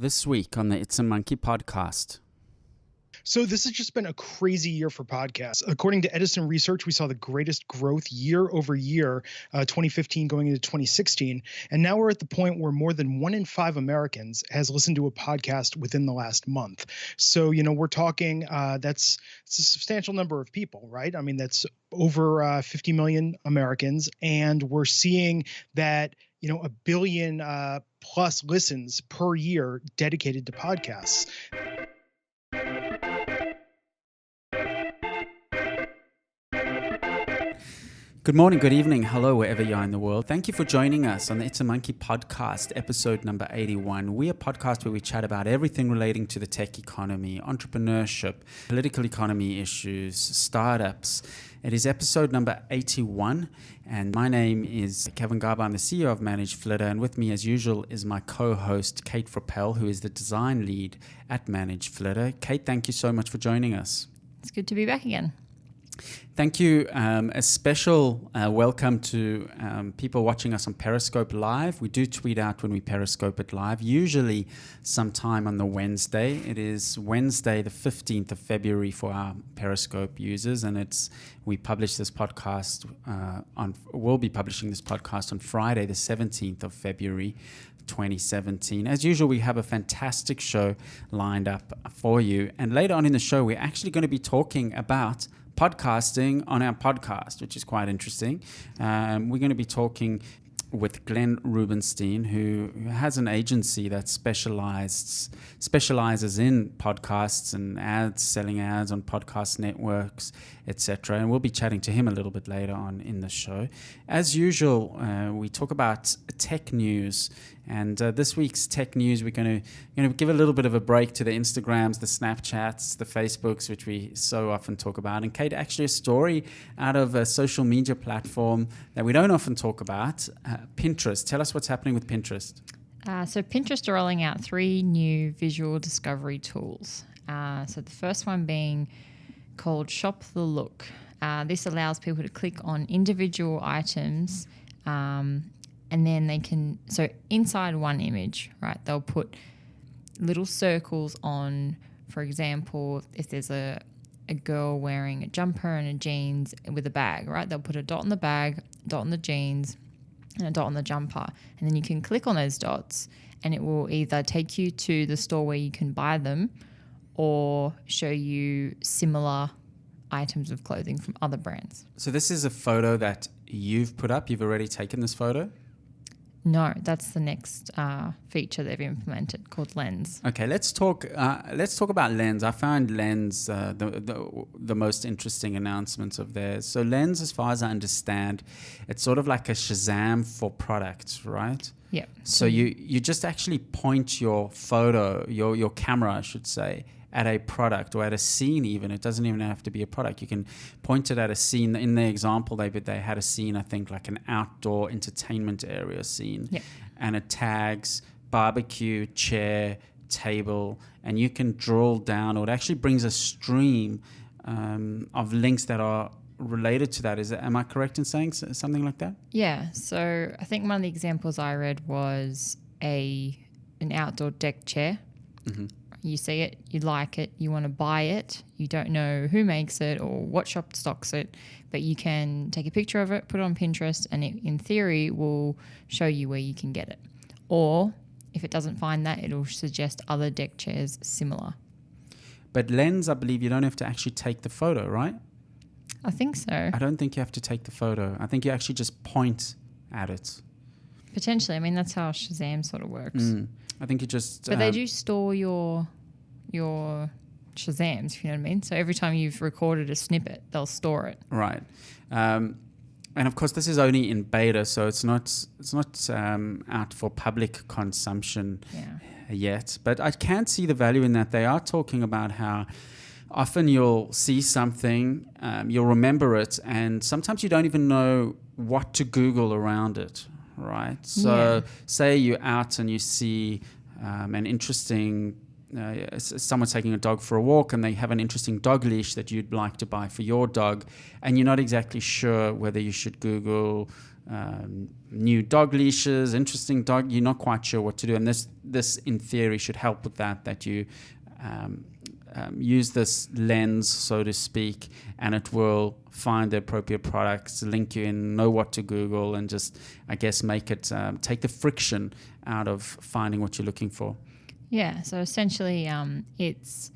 This week on the It's a Monkey podcast. So this has just been a crazy year for podcasts. According to Edison Research, we saw the greatest growth year over year, 2015 going into 2016. And now we're at the point where more than 1 in 5 Americans has listened to a podcast within the last month. So, we're talking, it's a substantial number of people, right? I mean, that's over 50 million Americans. And we're seeing that, 1 billion plus listens per year dedicated to podcasts. Good morning, good evening, hello, wherever you are in the world. Thank you for joining us on the It's a Monkey podcast, episode number 81. We're a podcast where we chat about everything relating to the tech economy, entrepreneurship, political economy issues, startups. It is episode number 81, and my name is Kevin Garber. I'm the CEO of ManageFlitter, and with me, as usual, is my co-host, Kate Frappell, who is the design lead at ManageFlitter. Kate, thank you so much for joining us. It's good to be back again. Thank you. A special welcome to people watching us on Periscope Live. We do tweet out when we Periscope it live, usually sometime on the Wednesday. It is Wednesday, the 15th of February for our Periscope users, and we publish this podcast we'll be publishing this podcast on Friday, the 17th of February, 2017. As usual, we have a fantastic show lined up for you. And later on in the show, we're actually going to be talking about podcasting on our podcast, which is quite interesting. We're going to be talking with Glenn Rubenstein, who has an agency that specializes in podcasts and ads, selling ads on podcast networks, etc. And we'll be chatting to him a little bit later on in the show. As usual, we talk about tech news. And this week's tech news, we're going to give a little bit of a break to the Instagrams, the Snapchats, the Facebooks, which we so often talk about. And Kate, actually a story out of a social media platform that we don't often talk about, Pinterest. Tell us what's happening with Pinterest. So Pinterest are rolling out 3 new visual discovery tools. So the first one being called Shop the Look. This allows people to click on individual items and then they can, so inside one image, right, they'll put little circles on, for example, if there's a girl wearing a jumper and a jeans with a bag, right, they'll put a dot on the bag, dot on the jeans, and a dot on the jumper. And then you can click on those dots and it will either take you to the store where you can buy them or show you similar items of clothing from other brands. So this is a photo that you've put up. You've already taken this photo? No, that's the next feature they've implemented called Lens. Okay, let's talk about Lens. I found Lens the most interesting announcements of theirs. So Lens, as far as I understand, it's sort of like a Shazam for products, right? Yeah. So you just actually point your photo, your camera, I should say, at a product or at a scene even. It doesn't even have to be a product. You can point it at a scene. In the example, they had a scene, I think, like an outdoor entertainment area scene. Yep. And it tags barbecue, chair, table, and you can drill down, or it actually brings a stream of links that are related to that. Am I correct in saying something like that? Yeah. So I think one of the examples I read was an outdoor deck chair. Mm-hmm. You see it, you like it, you want to buy it, you don't know who makes it or what shop stocks it, but you can take a picture of it, put it on Pinterest, and it, in theory, will show you where you can get it. Or if it doesn't find that, it'll suggest other deck chairs similar. But Lens, I believe you don't have to actually take the photo, right? I think so. I don't think you have to take the photo. I think you actually just point at it. Potentially. I mean, that's how Shazam sort of works. I think you just... But they do store your Shazams, if you know what I mean. So every time you've recorded a snippet, they'll store it. Right. And of course, this is only in beta, so it's not out for public consumption yet. But I can see the value in that. They are talking about how often you'll see something, you'll remember it, and sometimes you don't even know what to Google around it. Right. So say you're out and you see an interesting, someone's taking a dog for a walk and they have an interesting dog leash that you'd like to buy for your dog, and you're not exactly sure whether you should Google new dog leashes, interesting dog. You're not quite sure what to do, and this in theory should help with that you use this lens, so to speak, and it will find the appropriate products, link you in, know what to Google, and just, I guess, make it take the friction out of finding what you're looking for. Yeah, so essentially it's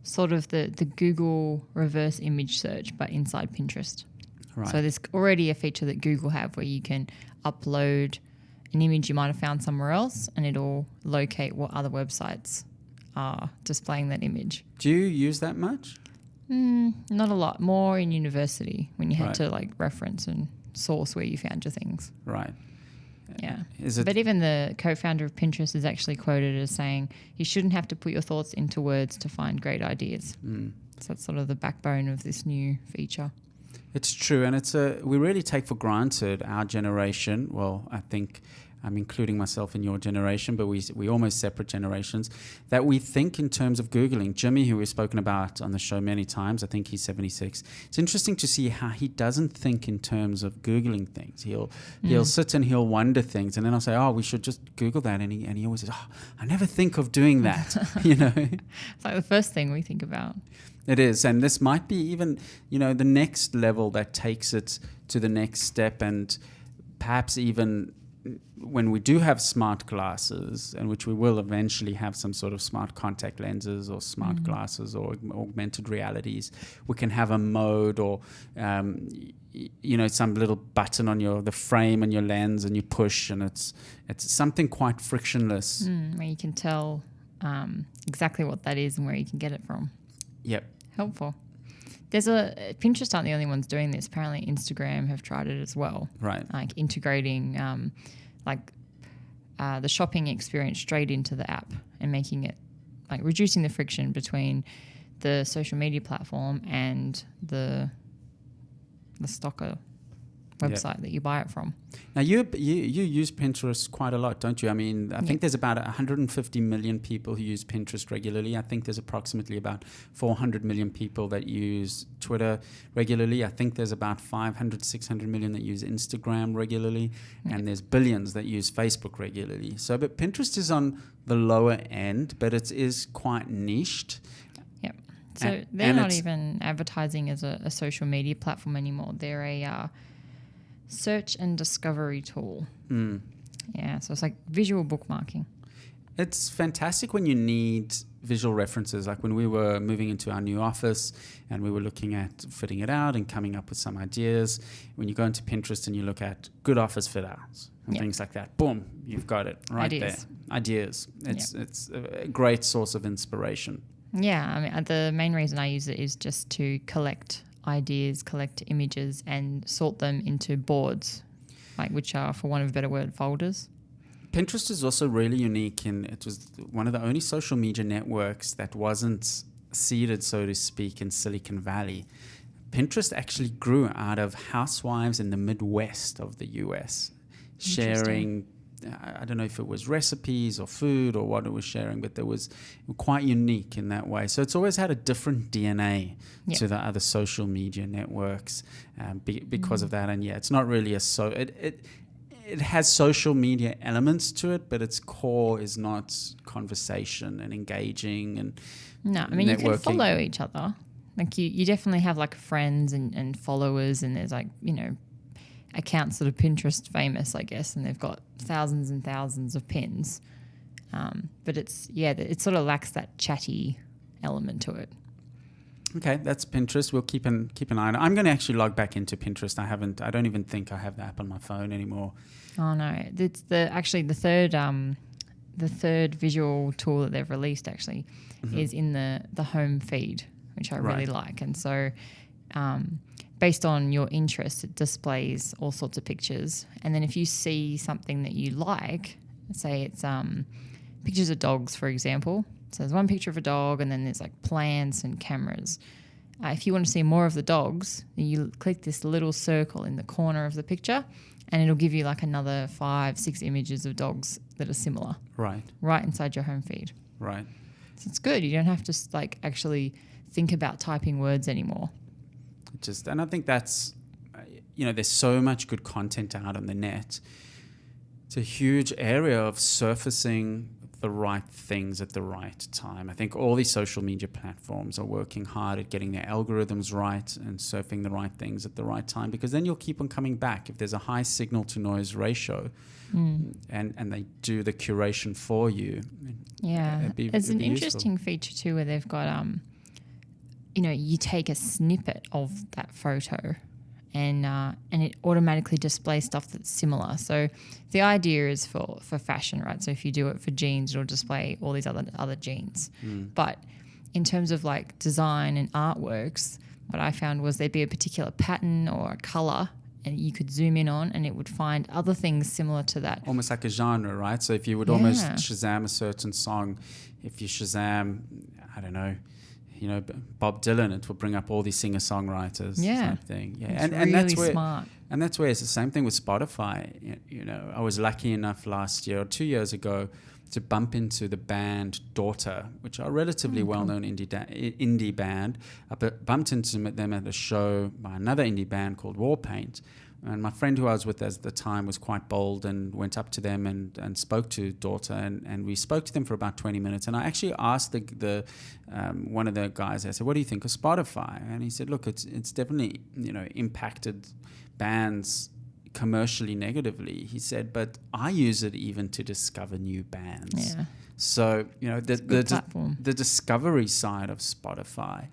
sort of the Google reverse image search, but inside Pinterest. Right. So there's already a feature that Google have where you can upload an image you might have found somewhere else, and it'll locate what other websites are displaying that image. Do you use that much? Not a lot. More in university when you had Right. to like reference and source where you found your things. Right. Yeah. Is it? But even the co-founder of Pinterest is actually quoted as saying you shouldn't have to put your thoughts into words to find great ideas. So that's sort of the backbone of this new feature. It's true, and we really take for granted, our generation. Well, I think I'm including myself in your generation, but we almost separate generations, that we think in terms of Googling. Jimmy, who we've spoken about on the show many times, I think he's 76. It's interesting to see how he doesn't think in terms of Googling things. He'll sit and he'll wonder things, and then I'll say, oh, we should just Google that, and he always says, oh, I never think of doing that, you know. It's like the first thing we think about. It is, and this might be even, the next level that takes it to the next step, and perhaps even when we do have smart glasses, and which we will eventually have some sort of smart contact lenses or smart glasses or augmented realities, we can have a mode or some little button on the frame and your lens, and you push, and it's something quite frictionless. Where you can tell exactly what that is and where you can get it from. Yep. Helpful. Pinterest aren't the only ones doing this. Apparently Instagram have tried it as well. Right. Like integrating the shopping experience straight into the app and making it, like reducing the friction between the social media platform and the stocker website that you buy it from. Now, you use Pinterest quite a lot, don't you? I mean, I think there's about 150 million people who use Pinterest regularly. I think there's approximately about 400 million people that use Twitter regularly. I think there's about 500, 600 million that use Instagram regularly. And there's billions that use Facebook regularly. So, but Pinterest is on the lower end, but it is quite niched. Yep. So they're not even advertising as a social media platform anymore. They're a search and discovery tool. Yeah, so it's like visual bookmarking. It's fantastic when you need visual references, like when we were moving into our new office and we were looking at fitting it out and coming up with some ideas. When you go into Pinterest and you look at good office fit outs and things like that, boom, you've got it right there. Ideas. It's a great source of inspiration. Yeah, I mean, the main reason I use it is just to collect ideas, collect images, and sort them into boards, which are, for want of a better word, folders. Pinterest is also really unique it was one of the only social media networks that wasn't seeded, so to speak, in Silicon Valley. Pinterest actually grew out of housewives in the Midwest of the US, sharing, I don't know if it was recipes or food or what it was sharing, but it was quite unique in that way. So it's always had a different DNA to the other social media networks because of that. And it's not really it has social media elements to it, but its core is not conversation and engaging and no, I mean, networking. You can follow each other. Like you definitely have like friends and followers, and there's accounts that are Pinterest famous, I guess, and they've got thousands and thousands of pins. But it sort of lacks that chatty element to it. Okay, that's Pinterest. We'll keep an eye on it. I'm going to actually log back into Pinterest. I don't even think I have the app on my phone anymore. Oh no, it's the third visual tool that they've released actually is in the home feed, which I really like. And so based on your interest, it displays all sorts of pictures. And then if you see something that you like, say it's pictures of dogs, for example. So there's one picture of a dog, and then there's like plants and cameras. If you want to see more of the dogs, you click this little circle in the corner of the picture, and it'll give you like another 5-6 images of dogs that are similar. Right inside your home feed. Right. So it's good. You don't have to actually think about typing words anymore. And I think that's there's so much good content out on the net. It's a huge area of surfacing the right things at the right time. I think all these social media platforms are working hard at getting their algorithms right and surfing the right things at the right time, because then you'll keep on coming back. If there's a high signal to noise ratio and they do the curation for you. It's an interesting feature too, where they've got, you take a snippet of that photo and it automatically displays stuff that's similar. So the idea is for fashion, right? So if you do it for jeans, it'll display all these other jeans. But in terms of like design and artworks, what I found was there'd be a particular pattern or a color, and you could zoom in on, and it would find other things similar to that. Almost like a genre, right? So if you would almost Shazam a certain song, if you Shazam, I don't know, Bob Dylan, it will bring up all these singer-songwriters type thing. Yeah, and really that's where, smart. And that's where it's the same thing with Spotify. I was lucky enough last year or 2 years ago to bump into the band Daughter, which are a relatively well-known indie band. I bumped into them at a show by another indie band called Warpaint. And my friend who I was with at the time was quite bold and went up to them and spoke to Daughter, and we spoke to them for about 20 minutes. And I actually asked the one of the guys, I said, what do you think of Spotify? And he said, look, it's definitely impacted bands commercially negatively. He said, but I use it even to discover new bands. Yeah. So the discovery side of Spotify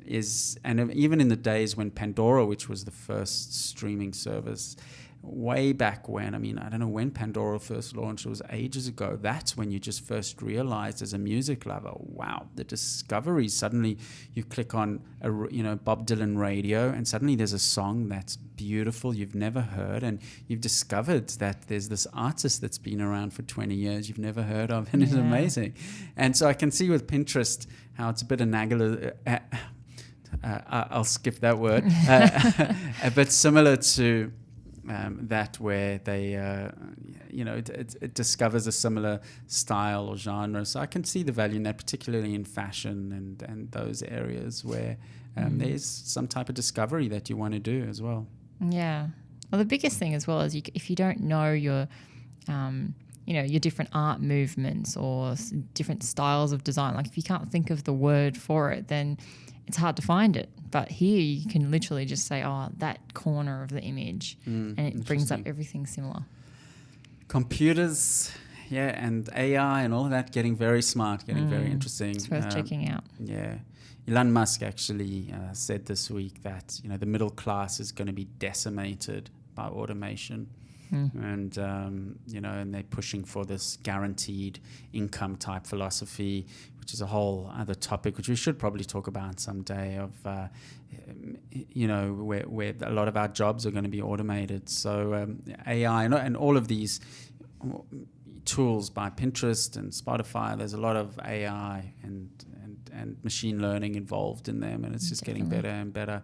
is, and even in the days when Pandora, which was the first streaming service way back when, I don't know when Pandora first launched, it was ages ago. That's when you just first realized as a music lover, wow, the discovery. Suddenly you click on Bob Dylan radio, and suddenly there's a song that's beautiful you've never heard, and you've discovered that there's this artist that's been around for 20 years you've never heard of, and it's amazing. And so I can see with Pinterest how it's a bit analogous. I'll skip that word, but similar to that, where they, it discovers a similar style or genre. So I can see the value in that, particularly in fashion and those areas where there's some type of discovery that you want to do as well. Yeah. Well, the biggest thing as well is if you don't know your different art movements or different styles of design, like if you can't think of the word for it, then it's hard to find it. But here you can literally just say, that corner of the image, and it brings up everything similar. Computers, and AI and all of that getting very smart, getting very interesting. It's worth checking out. Yeah. Elon Musk actually said this week that, the middle class is going to be decimated by automation. And, and they're pushing for this guaranteed income type philosophy, which is a whole other topic, which we should probably talk about someday, of, where a lot of our jobs are going to be automated. So AI and all of these tools by Pinterest and Spotify, there's a lot of AI and machine learning involved in them, and it's just getting better and better.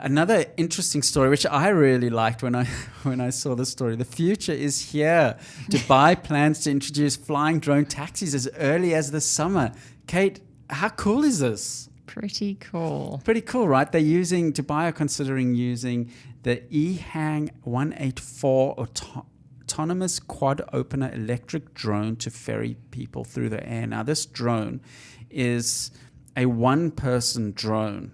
Another interesting story, which I really liked when I saw the story, the future is here. Dubai plans to introduce flying drone taxis as early as the summer. Kate, how cool is this? Pretty cool. Pretty cool, right? Dubai are considering using the EHang 184 autonomous quad opener electric drone to ferry people through the air. Now, this drone is a one-person drone,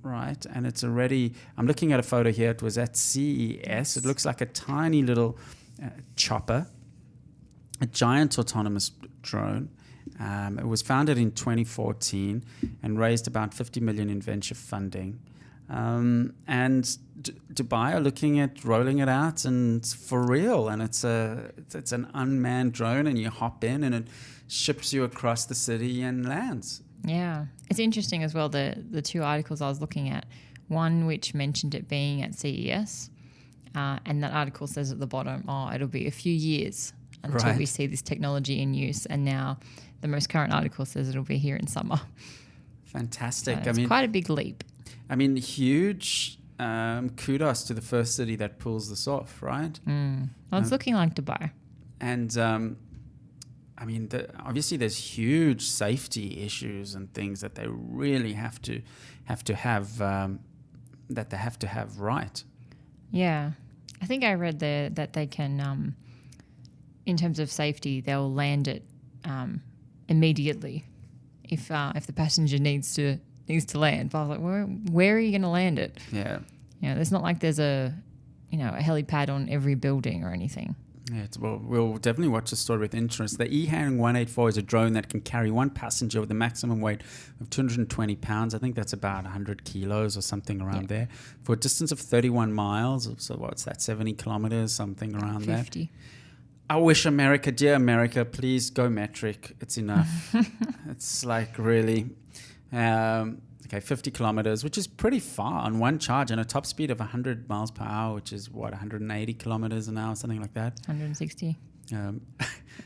right? And it's already, I'm looking at a photo here. It was at CES. It looks like a tiny little chopper, a giant autonomous drone. It was founded in 2014 and raised about 50 million in venture funding. And Dubai are looking at rolling it out, and it's for real. And it's an unmanned drone, and you hop in and it ships you across the city and lands. Yeah. It's interesting as well, the two articles I was looking at, one which mentioned it being at CES, and that article says at the bottom, it'll be a few years until we see this technology in use. And now the most current article says it'll be here in summer. Fantastic. So it's quite a big leap. Huge kudos to the first city that pulls this off, right? Well, it's looking like Dubai. And obviously there's huge safety issues and things that they really have to have right. Yeah. I think I read there that they can, in terms of safety, they'll land it immediately if the passenger needs to land. But I was like, where are you going to land it? Yeah. There's not like there's a helipad on every building or anything. Yeah, we'll definitely watch the story with interest. The EHang 184 is a drone that can carry one passenger with a maximum weight of 220 pounds. I think that's about 100 kilos or something around there. For a distance of 31 miles, so what's that, 70 kilometers, something around 50. that. I wish America, dear America, please go metric. It's enough. It's like really... 50 kilometers, which is pretty far on one charge, and a top speed of 100 miles per hour, which is 180 kilometers an hour, something like that. 160.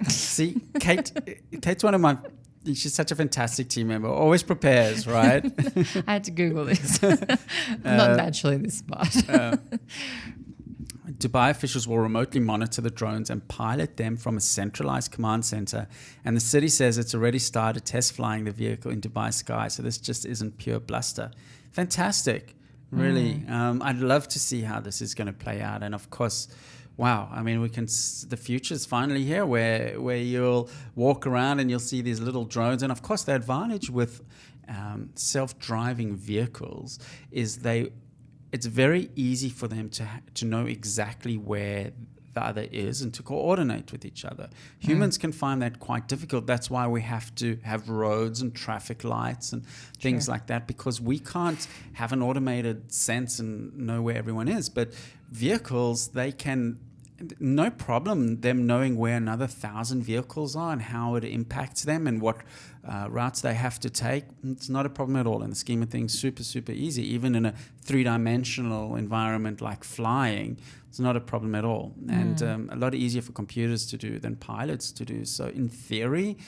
See, Kate's one of my... She's such a fantastic team member. Always prepares, right? I had to Google this. I'm not naturally this smart. Dubai officials will remotely monitor the drones and pilot them from a centralized command center. And the city says it's already started test flying the vehicle in Dubai sky. So this just isn't pure bluster. Fantastic. Really. I'd love to see how this is going to play out. And of course, wow. I mean, the future's finally here where you'll walk around and you'll see these little drones. And of course, the advantage with self-driving vehicles is it's very easy for them to know exactly where the other is and to coordinate with each other. Humans can find that quite difficult. That's why we have to have roads and traffic lights and things like that, because we can't have an automated sense and know where everyone is. But vehicles, they can... No problem them knowing where another 1,000 vehicles are and how it impacts them and what routes they have to take. It's not a problem at all in the scheme of things. Super, super easy. Even in a three-dimensional environment like flying, it's not a problem at all. And a lot easier for computers to do than pilots to do. So in theory,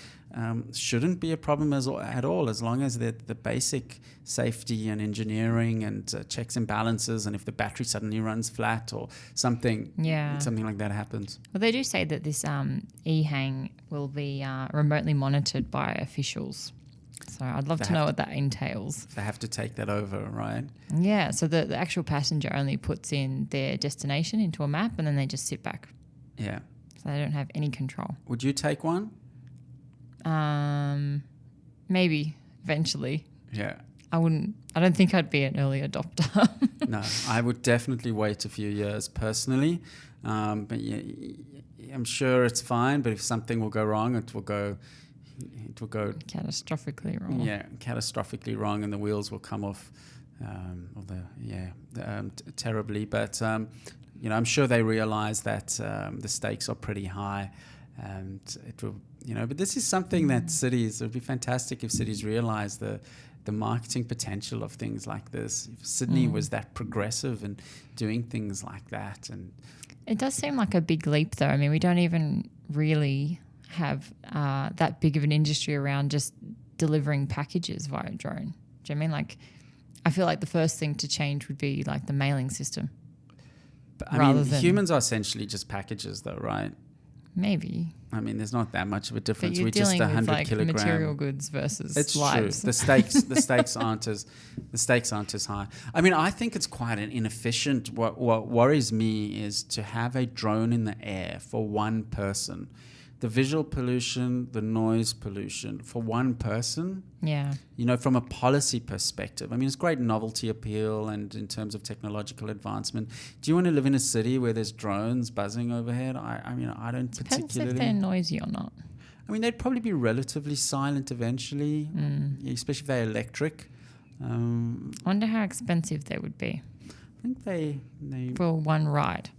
shouldn't be a problem at all, as long as the basic safety and engineering and checks and balances, and if the battery suddenly runs flat or something like that happens. Well, they do say that this EHang will be remotely monitored by officials. So I'd love to know what that entails. They have to take that over, right? Yeah, so the actual passenger only puts in their destination into a map and then they just sit back. Yeah. So they don't have any control. Would you take one? Maybe eventually. Yeah. I don't think I'd be an early adopter. No, I would definitely wait a few years personally. But yeah, I'm sure it's fine. But if something will go wrong, it will go catastrophically wrong. Yeah, catastrophically wrong, and the wheels will come off terribly. But I'm sure they realize that the stakes are pretty high, and it will. But this is something that cities... It would be fantastic if cities realize the marketing potential of things like this. If Sydney was that progressive and doing things like that. And it does seem like a big leap, though. I mean, we don't even really have that big of an industry around just delivering packages via drone. Do you know what I mean? Like, I feel like the first thing to change would be like the mailing system. But, I mean, humans are essentially just packages, though, right? Maybe. I mean, there's not that much of a difference. But you're We're just dealing 100 with like kilogram. material goods versus it's lives. True. The stakes aren't as high. I mean, I think it's quite an inefficient. What worries me is to have a drone in the air for one person. The visual pollution, the noise pollution for one person. Yeah. From a policy perspective, I mean, it's great novelty appeal and in terms of technological advancement. Do you want to live in a city where there's drones buzzing overhead? I mean, I don't particularly. Depends if they're noisy or not. I mean, they'd probably be relatively silent eventually, especially if they're electric. I wonder how expensive they would be. I think they for one ride.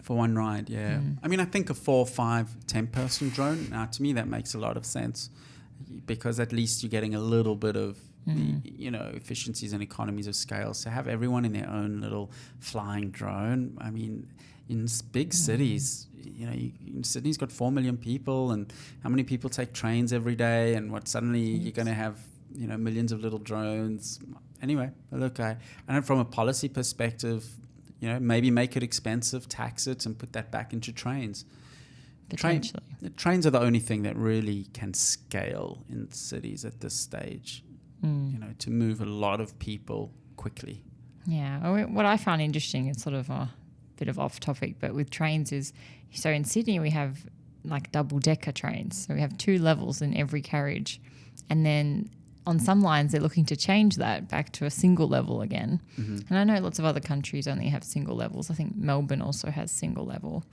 For one ride, yeah. I mean, I think a 4, 5, 10-person drone, now to me that makes a lot of sense, because at least you're getting a little bit of efficiencies and economies of scale. So have everyone in their own little flying drone. I mean, in big cities, Sydney's got 4 million people, and how many people take trains every day, and suddenly you're going to have millions of little drones. Anyway, look, I know from a policy perspective, maybe make it expensive, tax it, and put that back into trains. Potentially. Trains are the only thing that really can scale in cities at this stage, to move a lot of people quickly. Yeah. What I find interesting, it's sort of a bit of off topic, but with trains is, so in Sydney we have like double-decker trains. So we have 2 levels in every carriage. And then on some lines they're looking to change that back to a single level again. And I know lots of other countries only have single levels. I think Melbourne also has single level.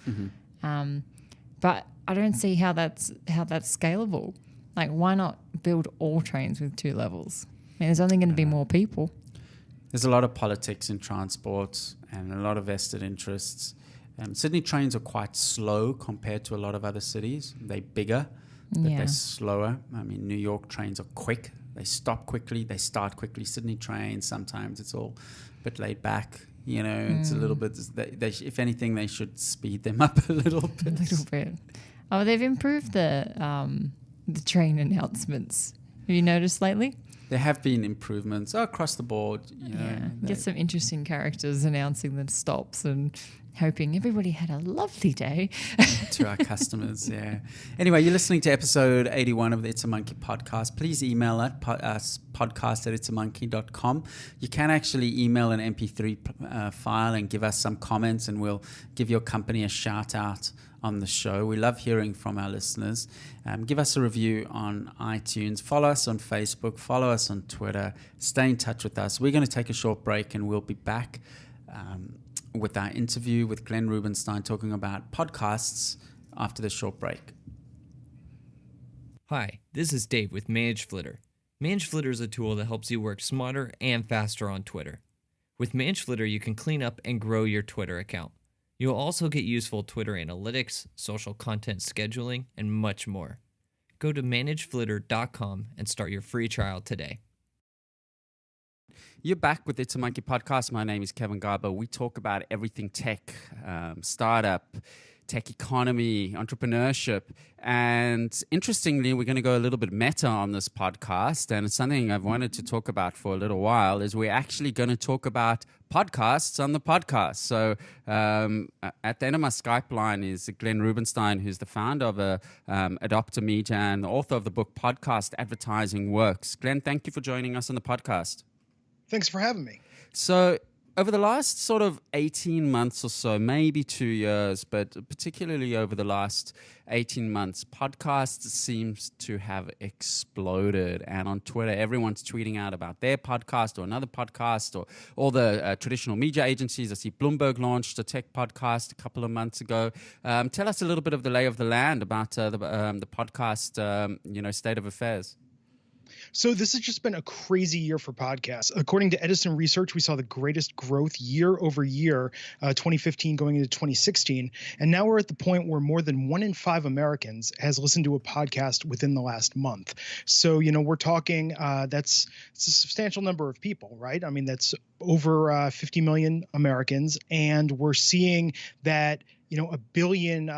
But I don't see how that's scalable. Like, why not build all trains with 2 levels? I mean, there's only going to be more people. There's a lot of politics in transport and a lot of vested interests. Sydney trains are quite slow compared to a lot of other cities. They're bigger, but they're slower. I mean, New York trains are quick. They stop quickly. They start quickly. Sydney trains, sometimes it's all a bit laid back. You know, it's a little bit, if anything, they should speed them up a little bit. A little bit. Oh, they've improved the train announcements. Have you noticed lately? There have been improvements across the board. You know, Get some interesting characters announcing the stops and hoping everybody had a lovely day. To our customers, yeah. Anyway, you're listening to episode 81 of the It's a Monkey podcast. Please email us podcast@itsamonkey.com. You can actually email an MP3 file and give us some comments, and we'll give your company a shout out on the show. We love hearing from our listeners. Give us a review on iTunes. Follow us on Facebook. Follow us on Twitter. Stay in touch with us. We're going to take a short break, and we'll be back with our interview with Glenn Rubenstein talking about podcasts after this short break. Hi, this is Dave with ManageFlitter. ManageFlitter is a tool that helps you work smarter and faster on Twitter. With ManageFlitter, you can clean up and grow your Twitter account. You'll also get useful Twitter analytics, social content scheduling, and much more. Go to ManageFlitter.com and start your free trial today. You're back with It's a Monkey podcast. My name is Kevin Garber. We talk about everything tech, startup, tech economy, entrepreneurship. And interestingly, we're going to go a little bit meta on this podcast. And it's something I've wanted to talk about for a little while, is we're actually going to talk about podcasts on the podcast. So at the end of my Skype line is Glenn Rubenstein, who's the founder of Adopter Media and the author of the book Podcast Advertising Works. Glenn, thank you for joining us on the podcast. Thanks for having me. So over the last sort of 18 months or so, maybe 2 years, but particularly over the last 18 months, podcasts seems to have exploded. And on Twitter, everyone's tweeting out about their podcast or another podcast, or all the traditional media agencies. I see Bloomberg launched a tech podcast a couple of months ago. Tell us a little bit of the lay of the land about the podcast, state of affairs. So this has just been a crazy year for podcasts. According to Edison Research, we saw the greatest growth year over year, 2015 going into 2016. And now we're at the point where more than 1 in 5 Americans has listened to a podcast within the last month. So, we're talking, that's a substantial number of people, right? I mean, that's over 50 million Americans. And we're seeing that, 1 billion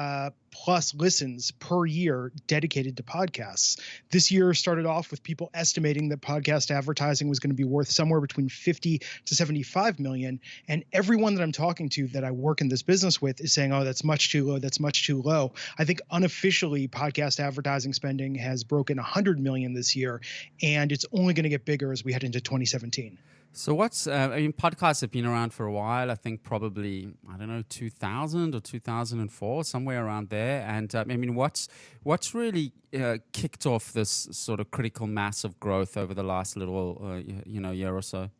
plus listens per year dedicated to podcasts. This year started off with people estimating that podcast advertising was going to be worth somewhere between 50 to 75 million. And everyone that I'm talking to that I work in this business with is saying, oh, that's much too low. That's much too low. I think unofficially podcast advertising spending has broken 100 million this year, and it's only going to get bigger as we head into 2017. So podcasts have been around for a while. I think probably, 2000 or 2004, somewhere around there. And what's really kicked off this sort of critical mass of growth over the last little, year or so?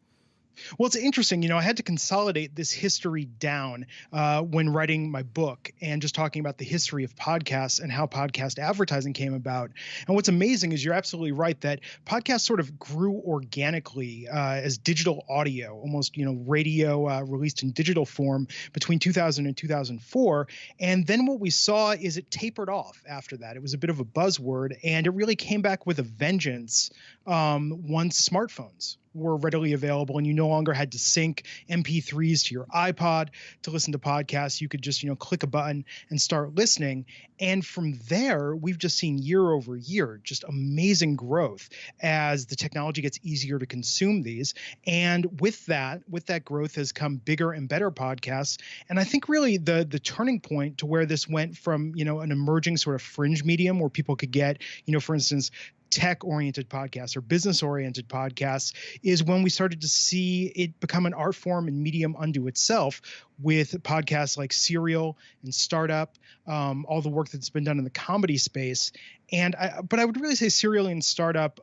Well, it's interesting. I had to consolidate this history down when writing my book and just talking about the history of podcasts and how podcast advertising came about. And what's amazing is you're absolutely right that podcasts sort of grew organically as digital audio, almost, radio released in digital form between 2000 and 2004. And then what we saw is it tapered off after that. It was a bit of a buzzword, and it really came back with a vengeance once smartphones were readily available and you no longer had to sync MP3s to your iPod to listen to podcasts. You could just, click a button and start listening. And from there, we've just seen year over year, just amazing growth as the technology gets easier to consume these. And with that growth has come bigger and better podcasts. And I think really the turning point to where this went from, an emerging sort of fringe medium where people could get, for instance, tech-oriented podcasts or business-oriented podcasts is when we started to see it become an art form and medium unto itself, with podcasts like Serial and Startup, all the work that's been done in the comedy space. But I would really say Serial and Startup,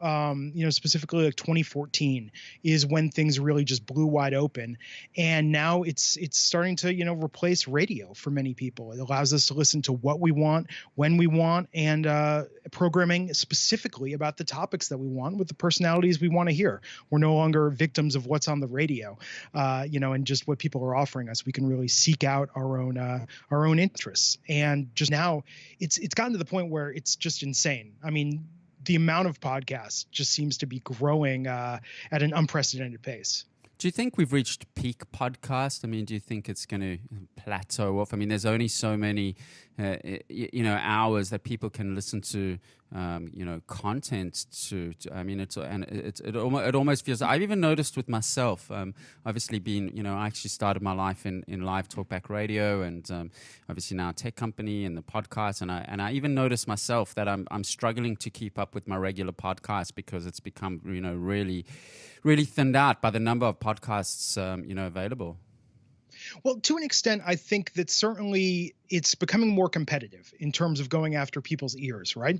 specifically like 2014 is when things really just blew wide open. And now it's starting to, replace radio for many people. It allows us to listen to what we want, when we want, and programming specifically about the topics that we want with the personalities we want to hear. We're no longer victims of what's on the radio, and just what people are offering us. We can really seek out our own interests. And just now it's gotten to the point where it's just insane. I mean, the amount of podcasts just seems to be growing at an unprecedented pace. Do you think we've reached peak podcast? I mean, do you think it's going to plateau off? I mean, there's only so many, hours that people can listen to, content to. I mean, it almost feels. I've even noticed with myself. Obviously, I actually started my life in live talkback radio, and obviously now a tech company and the podcast, and I even noticed myself that I'm struggling to keep up with my regular podcast because it's become really, really thinned out by the number of podcasts available. Well, to an extent, I think that certainly it's becoming more competitive in terms of going after people's ears, right?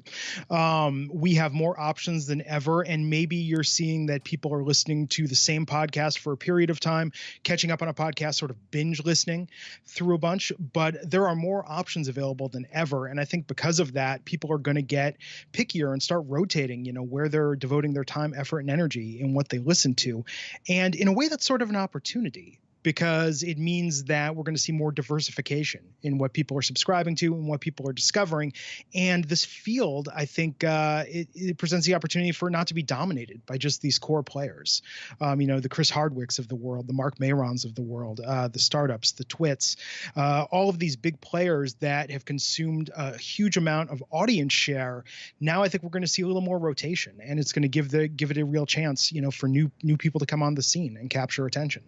We have more options than ever, and maybe you're seeing that people are listening to the same podcast for a period of time, catching up on a podcast, sort of binge listening through a bunch, but there are more options available than ever. And I think because of that, people are going to get pickier and start rotating, where they're devoting their time, effort, and energy in what they listen to. And in a way, that's sort of an opportunity, because it means that we're going to see more diversification in what people are subscribing to and what people are discovering. And this field, I think, it presents the opportunity for it not to be dominated by just these core players. The Chris Hardwicks of the world, the Mark Mayrons of the world, the startups, the Twits, all of these big players that have consumed a huge amount of audience share. Now I think we're going to see a little more rotation, and it's going to give it a real chance, for new people to come on the scene and capture attention.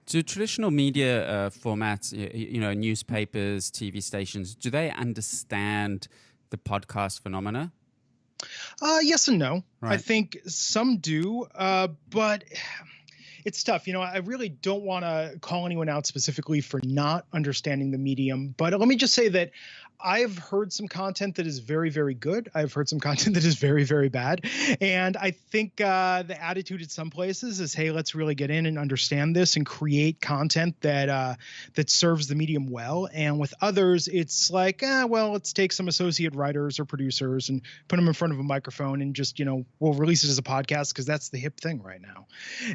Do traditional media formats, newspapers, TV stations, do they understand the podcast phenomena? Yes and no. Right. I think some do, but it's tough. I really don't want to call anyone out specifically for not understanding the medium, but let me just say that I've heard some content that is very, very good. I've heard some content that is very, very bad. And I think the attitude at some places is, hey, let's really get in and understand this and create content that serves the medium well. And with others, it's like, let's take some associate writers or producers and put them in front of a microphone and just, we'll release it as a podcast because that's the hip thing right now.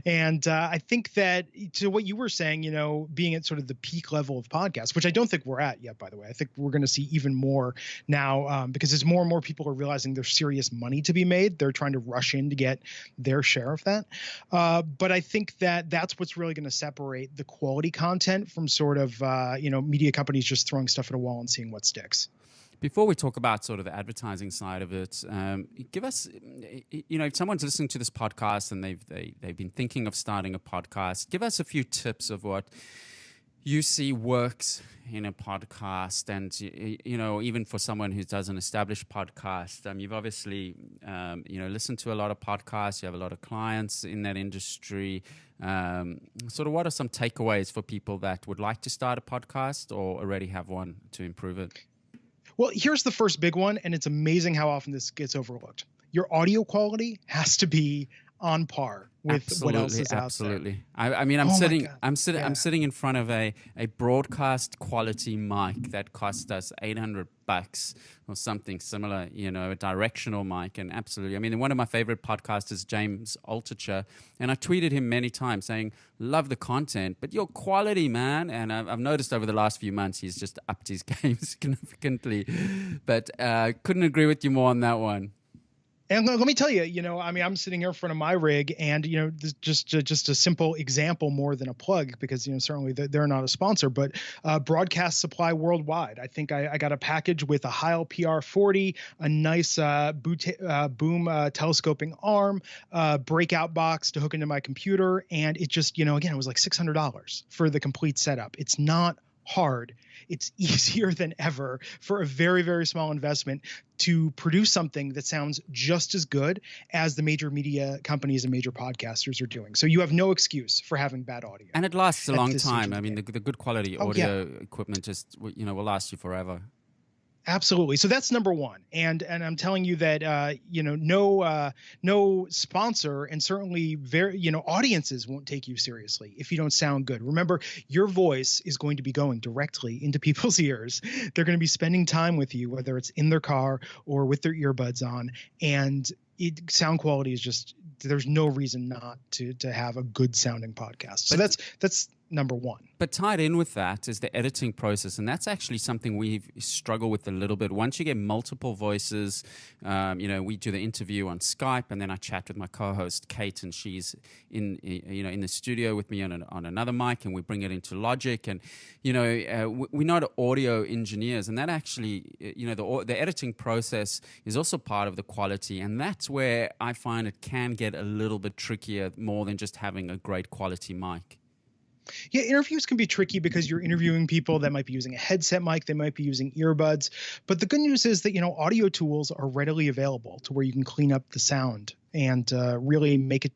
And I think that to what you were saying, being at sort of the peak level of podcasts, which I don't think we're at yet, by the way. I think we're going to see even more now because as more and more people are realizing there's serious money to be made, they're trying to rush in to get their share of that. But I think that that's what's really going to separate the quality content from sort of, media companies just throwing stuff at a wall and seeing what sticks. Before we talk about sort of the advertising side of it, give us, if someone's listening to this podcast and they've been thinking of starting a podcast, give us a few tips of what you see works in a podcast, and even for someone who does an established podcast. You've obviously listened to a lot of podcasts. You have a lot of clients in that industry. Sort of, what are some takeaways for people that would like to start a podcast or already have one to improve it? Well, here's the first big one, and it's amazing how often this gets overlooked. Your audio quality has to be on par with what else is out there. I'm sitting in front of a broadcast quality mic that cost us $800 or something similar, a directional mic, and absolutely. I mean, one of my favorite podcasters, James Altucher, and I tweeted him many times saying, love the content, but your quality, man. And I've noticed over the last few months, he's just upped his game significantly, but couldn't agree with you more on that one. And let me tell you, I'm sitting here in front of my rig, and just a simple example more than a plug, because certainly they're not a sponsor, but Broadcast Supply Worldwide. I think I got a package with a Heil PR40, a nice boom telescoping arm, breakout box to hook into my computer, and it just again, it was like $600 for the complete setup. It's not hard, it's easier than ever for a very, very small investment to produce something that sounds just as good as the major media companies and major podcasters are doing. So you have no excuse for having bad audio. And it lasts a at long this stage of time. I mean, game. the good quality audio equipment just, will last you forever. Absolutely. So that's number one. And I'm telling you that, no sponsor and certainly audiences won't take you seriously if you don't sound good. Remember, your voice is going to be going directly into people's ears. They're going to be spending time with you, whether it's in their car or with their earbuds on. And sound quality is just, there's no reason not to have a good sounding podcast. So that's number one. But tied in with that is the editing process, and that's actually something we've struggled with a little bit. Once you get multiple voices, we do the interview on Skype, and then I chat with my co-host Kate, and she's in the studio with me on another mic, and we bring it into Logic, and we're not audio engineers, and that actually, the editing process is also part of the quality, and that's where I find it can get a little bit trickier, more than just having a great quality mic. Yeah, interviews can be tricky because you're interviewing people that might be using a headset mic, they might be using earbuds. But the good news is that, audio tools are readily available to where you can clean up the sound and really make it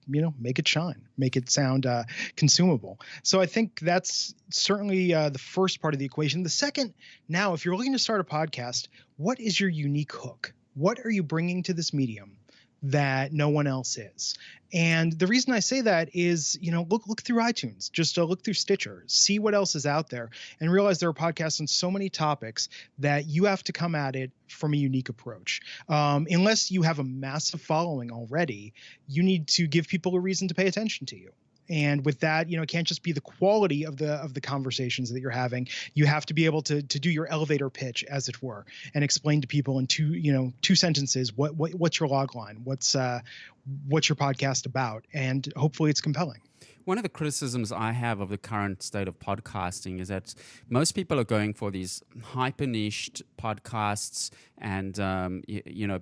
shine, make it sound consumable. So I think that's certainly the first part of the equation. The second, now, if you're looking to start a podcast, what is your unique hook? What are you bringing to this medium that no one else is? And the reason I say that is, look through iTunes, just look through Stitcher, see what else is out there, and realize there are podcasts on so many topics that you have to come at it from a unique approach. Unless you have a massive following already, you need to give people a reason to pay attention to you. And with that, it can't just be the quality of the conversations that you're having. You have to be able to do your elevator pitch, as it were, and explain to people in two sentences what's your log line, what's your podcast about, and hopefully it's compelling. One of the criticisms I have of the current state of podcasting is that most people are going for these hyper-niched podcasts and,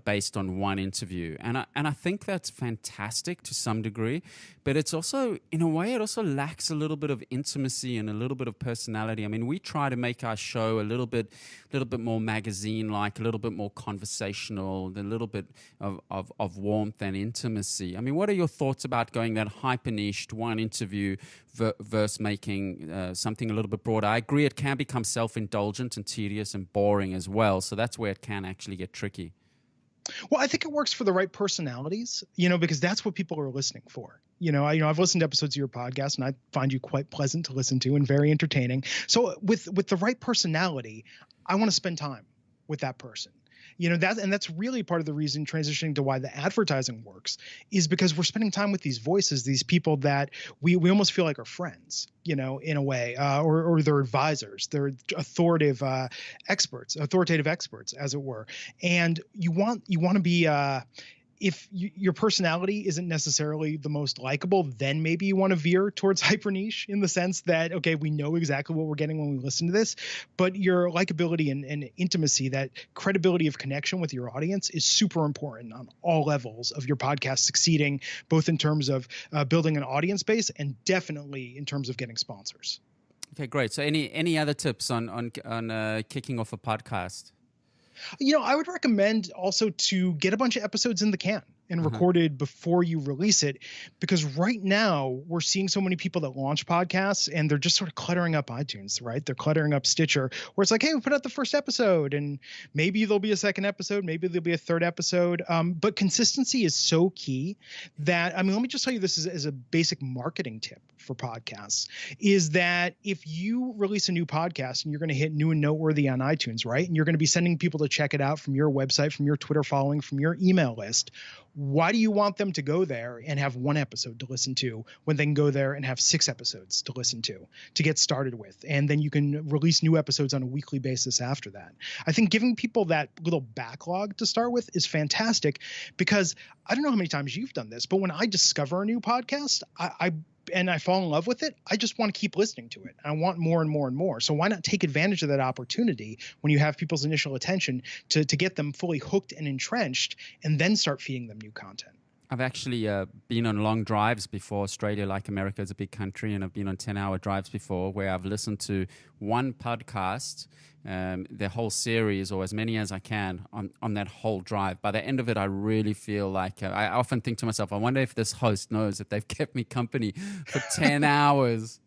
based on one interview. And I think that's fantastic to some degree, but it's also, in a way, it also lacks a little bit of intimacy and a little bit of personality. I mean, we try to make our show a little bit more magazine-like, a little bit more conversational, a little bit of warmth and intimacy. I mean, what are your thoughts about going that hyper-niched one interview versus making something a little bit broader? I agree it can become self-indulgent and tedious and boring as well, so that's where it can actually get tricky. Well, I think it works for the right personalities, because that's what people are listening for. I've listened to episodes of your podcast and I find you quite pleasant to listen to and very entertaining. So with the right personality, I want to spend time with that person. That's really part of the reason transitioning to why the advertising works is because we're spending time with these voices, these people that we almost feel like are friends, in a way, or they're advisors, they're authoritative experts, as it were. And you want to be, if your personality isn't necessarily the most likable, then maybe you want to veer towards hyper niche in the sense that, okay, we know exactly what we're getting when we listen to this, but your likability and intimacy, that credibility of connection with your audience is super important on all levels of your podcast succeeding, both in terms of building an audience base and definitely in terms of getting sponsors. Okay, great. So any other tips on kicking off a podcast? I would recommend also to get a bunch of episodes in the can and recorded before you release it, because right now we're seeing so many people that launch podcasts and they're just sort of cluttering up iTunes, right? They're cluttering up Stitcher, where it's like, hey, we put out the first episode and maybe there'll be a second episode, maybe there'll be a third episode. But consistency is so key that, let me just tell you this as a basic marketing tip for podcasts, is that if you release a new podcast and you're going to hit new and noteworthy on iTunes, right? And you're going to be sending people to check it out from your website, from your Twitter following, from your email list, why do you want them to go there and have one episode to listen to when they can go there and have 6 episodes to listen to get started with? And then you can release new episodes on a weekly basis after that. I think giving people that little backlog to start with is fantastic, because I don't know how many times you've done this, but when I discover a new podcast, I fall in love with it, I just want to keep listening to it. I want more and more and more. So why not take advantage of that opportunity when you have people's initial attention to get them fully hooked and entrenched, and then start feeding them new content? I've actually been on long drives before. Australia, like America, is a big country, and I've been on 10-hour drives before where I've listened to one podcast, the whole series, or as many as I can on that whole drive. By the end of it, I really feel like I often think to myself, I wonder if this host knows that they've kept me company for 10 hours.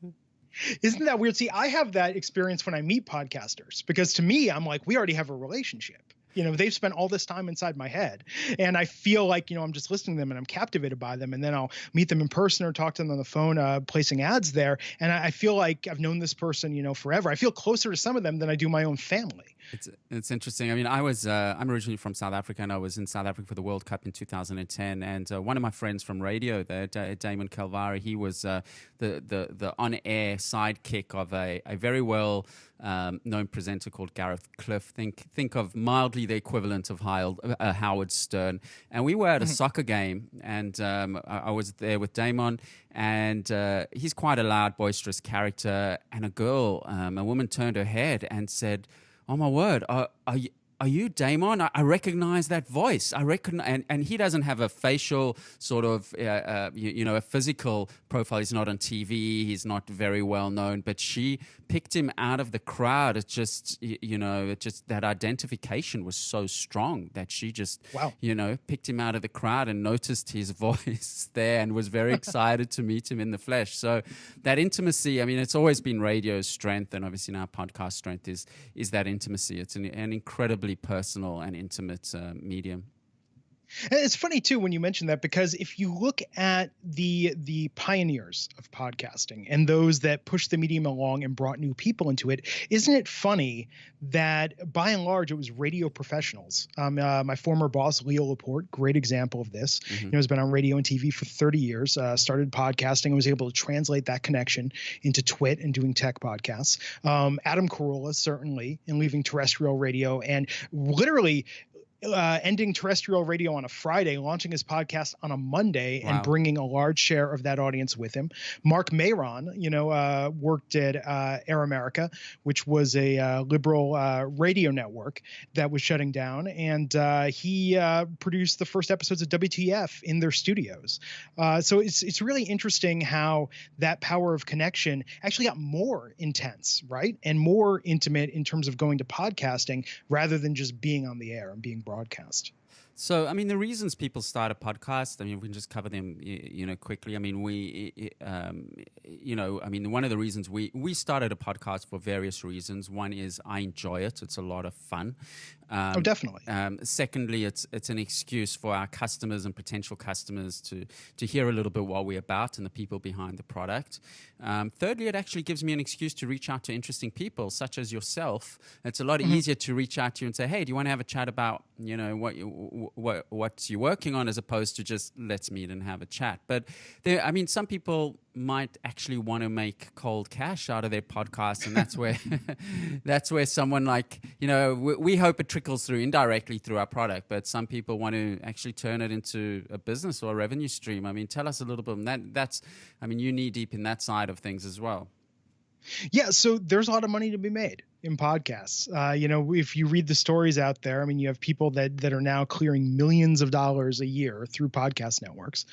Isn't that weird? See, I have that experience when I meet podcasters, because to me, I'm like, we already have a relationship. They've spent all this time inside my head, and I feel like, I'm just listening to them and I'm captivated by them. And then I'll meet them in person or talk to them on the phone, placing ads there. And I feel like I've known this person, forever. I feel closer to some of them than I do my own family. It's interesting. I mean, I'm originally from South Africa, and I was in South Africa for the World Cup in 2010. And one of my friends from radio there, Damon Calvari, he was the on-air sidekick of a very well known presenter called Gareth Cliff. Think of mildly the equivalent of Howard Stern. And we were at a soccer game, and I was there with Damon, and he's quite a loud, boisterous character. And a woman turned her head and said, "Oh my word, are you Damon? I recognize that voice. I recognize," and he doesn't have a facial sort of, a physical profile. He's not on TV. He's not very well known, but she picked him out of the crowd. It's just, that identification was so strong that she just, picked him out of the crowd and noticed his voice there and was very excited to meet him in the flesh. So that intimacy, I mean, it's always been radio's strength, and obviously now podcast strength is that intimacy. It's an incredibly personal and intimate medium. And it's funny too when you mention that, because if you look at the pioneers of podcasting and those that pushed the medium along and brought new people into it, isn't it funny that by and large it was radio professionals? My former boss, Leo Laporte, great example of this. Has been on radio and TV for 30 years. Started podcasting and was able to translate that connection into Twit and doing tech podcasts. Adam Carolla, certainly, in leaving terrestrial radio and literally ending terrestrial radio on a Friday, launching his podcast on a Monday, and bringing a large share of that audience with him. Mark Mayron, worked at Air America, which was a liberal radio network that was shutting down, and he produced the first episodes of WTF in their studios. So it's really interesting how that power of connection actually got more intense, right, and more intimate in terms of going to podcasting rather than just being on the air and being broadcast. So, I mean, the reasons people start a podcast, I mean, we can just cover them, quickly. I mean, one of the reasons we started a podcast for various reasons. One is I enjoy it. It's a lot of fun. Definitely. Secondly, it's an excuse for our customers and potential customers to hear a little bit what we're about and the people behind the product. Thirdly, it actually gives me an excuse to reach out to interesting people such as yourself. It's a lot easier to reach out to you and say, hey, do you want to have a chat about, what you're working on, as opposed to just let's meet and have a chat. But some people might actually want to make cold cash out of their podcast, and that's where someone like, we hope it trickles through indirectly through our product, but some people want to actually turn it into a business or a revenue stream. I mean, tell us a little bit. That's you're knee deep in that side of things as well. Yeah, so there's a lot of money to be made in podcasts. If you read the stories out there, you have people that are now clearing millions of dollars a year through podcast networks,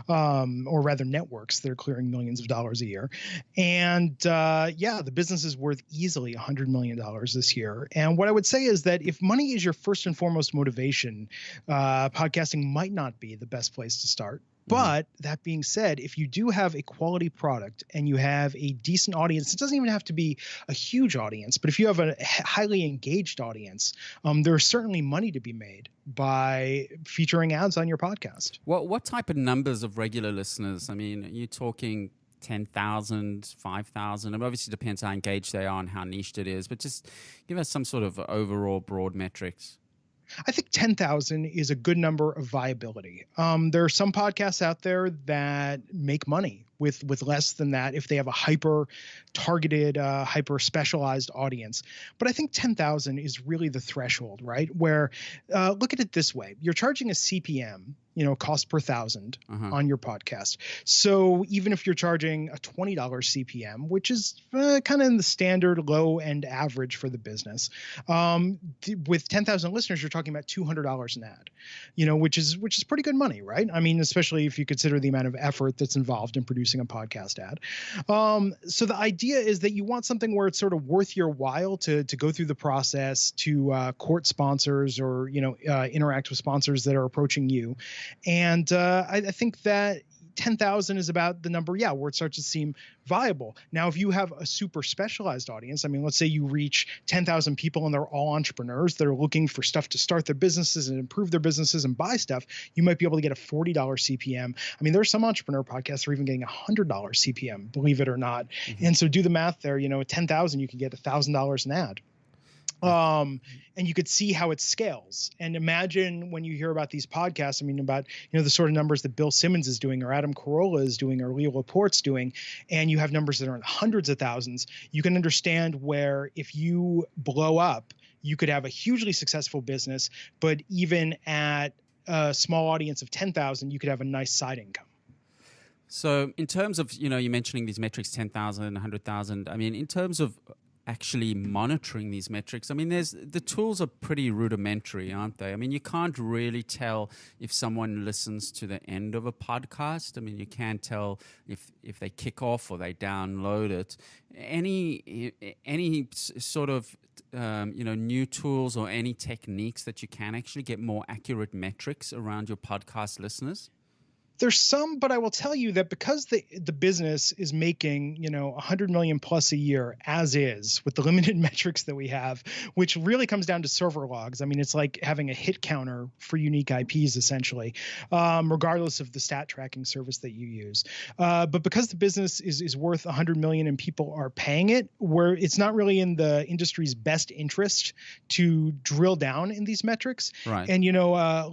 or rather networks that are clearing millions of dollars a year. And the business is worth easily $100 million this year. And what I would say is that if money is your first and foremost motivation, podcasting might not be the best place to start. But that being said, if you do have a quality product and you have a decent audience, it doesn't even have to be a huge audience, but if you have a highly engaged audience, there's certainly money to be made by featuring ads on your podcast. What type of numbers of regular listeners? I mean, are you talking 10,000, 5,000? It obviously depends how engaged they are and how niched it is, but just give us some sort of overall broad metrics. I think 10,000 is a good number of viability. There are some podcasts out there that make money with less than that if they have a hyper targeted, hyper specialized audience. But I think 10,000 is really the threshold, right? Where look at it this way. You're charging a CPM, cost per thousand on your podcast. So even if you're charging a $20 CPM, which is kind of in the standard low end average for the business, with 10,000 listeners, you're talking about $200 an ad, which is pretty good money, right? I mean, especially if you consider the amount of effort that's involved in producing a podcast ad. So the idea is that you want something where it's sort of worth your while to go through the process, to court sponsors or, interact with sponsors that are approaching you. And I think that 10,000 is about the number, where it starts to seem viable. Now, if you have a super specialized audience, I mean, let's say you reach 10,000 people and they're all entrepreneurs that are looking for stuff to start their businesses and improve their businesses and buy stuff, you might be able to get a $40 CPM. I mean, there's some entrepreneur podcasts that are even getting $100 CPM, believe it or not. Mm-hmm. And so do the math there, at 10,000, you can get $1,000 an ad. And you could see how it scales. And imagine when you hear about these podcasts, I mean, about, the sort of numbers that Bill Simmons is doing or Adam Carolla is doing or Leo Laporte's doing, and you have numbers that are in the hundreds of thousands, you can understand where if you blow up, you could have a hugely successful business, but even at a small audience of 10,000, you could have a nice side income. So in terms of, you're mentioning these metrics, 10,000, 100,000, I mean, in terms of actually monitoring these metrics, I mean, the tools are pretty rudimentary, aren't they? I mean, you can't really tell if someone listens to the end of a podcast. I mean, you can't tell if they kick off or they download it. Any sort of new tools or any techniques that you can actually get more accurate metrics around your podcast listeners? There's some, but I will tell you that because the business is making, $100 million plus a year as is with the limited metrics that we have, which really comes down to server logs. I mean, it's like having a hit counter for unique IPs, essentially, regardless of the stat tracking service that you use. But because the business is worth 100 million and people are paying it, where it's not really in the industry's best interest to drill down in these metrics. Right. And,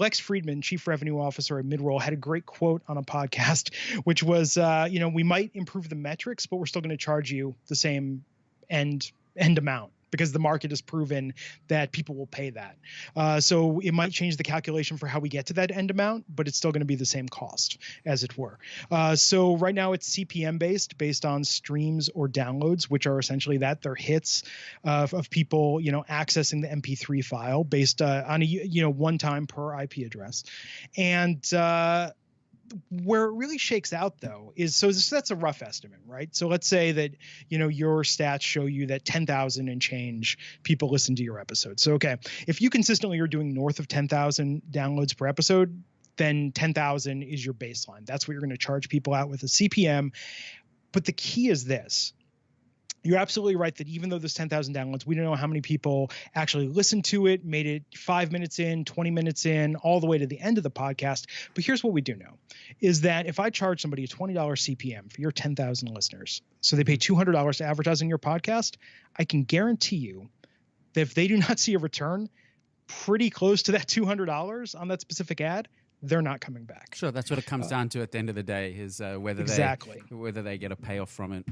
Lex Friedman, chief revenue officer at Midroll, had a great quote on a podcast, which was, we might improve the metrics, but we're still going to charge you the same end amount because the market has proven that people will pay that. So it might change the calculation for how we get to that end amount, but it's still going to be the same cost, as it were. So right now it's CPM based on streams or downloads, which are essentially that they're hits of people, accessing the MP3 file based on a one time per IP address. And where it really shakes out, though, is so that's a rough estimate, right? So let's say that, your stats show you that 10,000 and change people listen to your episode. So, okay, if you consistently are doing north of 10,000 downloads per episode, then 10,000 is your baseline. That's what you're going to charge people out with a CPM. But the key is this. You're absolutely right that even though there's 10,000 downloads, we don't know how many people actually listened to it, made it 5 minutes in, 20 minutes in, all the way to the end of the podcast. But here's what we do know is that if I charge somebody a $20 CPM for your 10,000 listeners, so they pay $200 to advertise on your podcast, I can guarantee you that if they do not see a return pretty close to that $200 on that specific ad, they're not coming back. Sure, that's what it comes down to at the end of the day is whether they get a payoff from it.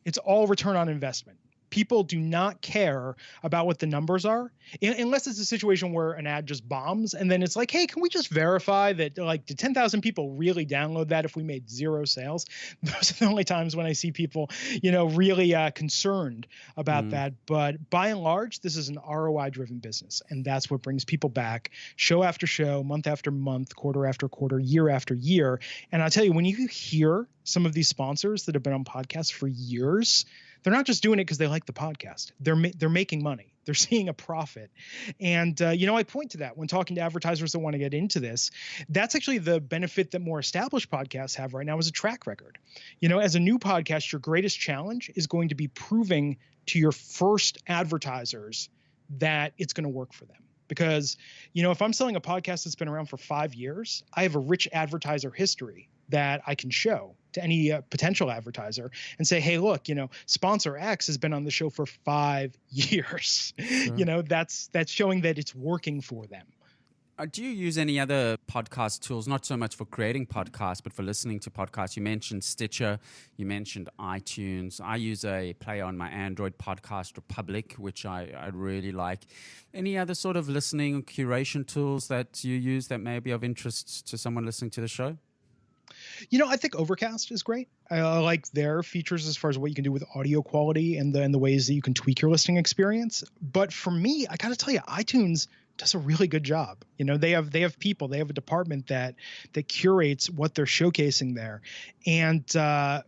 It's all return on investment. People do not care about what the numbers are unless it's a situation where an ad just bombs. And then it's like, hey, can we just verify that did 10,000 people really download that if we made 0 sales? Those are the only times when I see people, really concerned about that. But by and large, this is an ROI driven business. And that's what brings people back show after show, month after month, quarter after quarter, year after year. And I'll tell you, when you hear some of these sponsors that have been on podcasts for years, they're not just doing it because they like the podcast. They're making money. They're seeing a profit. And, I point to that when talking to advertisers that want to get into this. That's actually the benefit that more established podcasts have right now is a track record. As a new podcast, your greatest challenge is going to be proving to your first advertisers that it's going to work for them. Because, if I'm selling a podcast that's been around for 5 years, I have a rich advertiser history that I can show to any potential advertiser and say, hey, look, sponsor X has been on the show for 5 years. Sure. That's showing that it's working for them. Do you use any other podcast tools, not so much for creating podcasts, but for listening to podcasts? You mentioned Stitcher, you mentioned iTunes. I use a player on my Android, Podcast Republic, which I really like. Any other sort of listening or curation tools that you use that may be of interest to someone listening to the show? I think Overcast is great. I like their features as far as what you can do with audio quality and the ways that you can tweak your listening experience. But for me, I got to tell you, iTunes does a really good job. They have people, they have a department that curates what they're showcasing there. And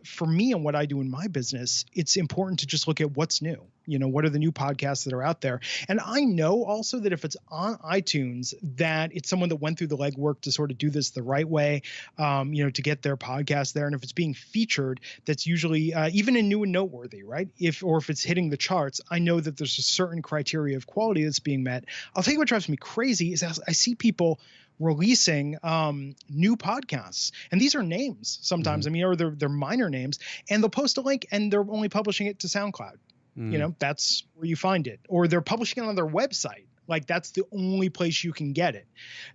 for me and what I do in my business, it's important to just look at what's new. What are the new podcasts that are out there? And I know also that if it's on iTunes, that it's someone that went through the legwork to sort of do this the right way, to get their podcast there. And if it's being featured, that's usually even in new and noteworthy, right? If it's hitting the charts, I know that there's a certain criteria of quality that's being met. I'll tell you what drives me crazy is I see people releasing new podcasts, and these are names sometimes. Mm-hmm. Or they're minor names, and they'll post a link and they're only publishing it to SoundCloud. That's where you find it, or they're publishing it on their website. Like that's the only place you can get it.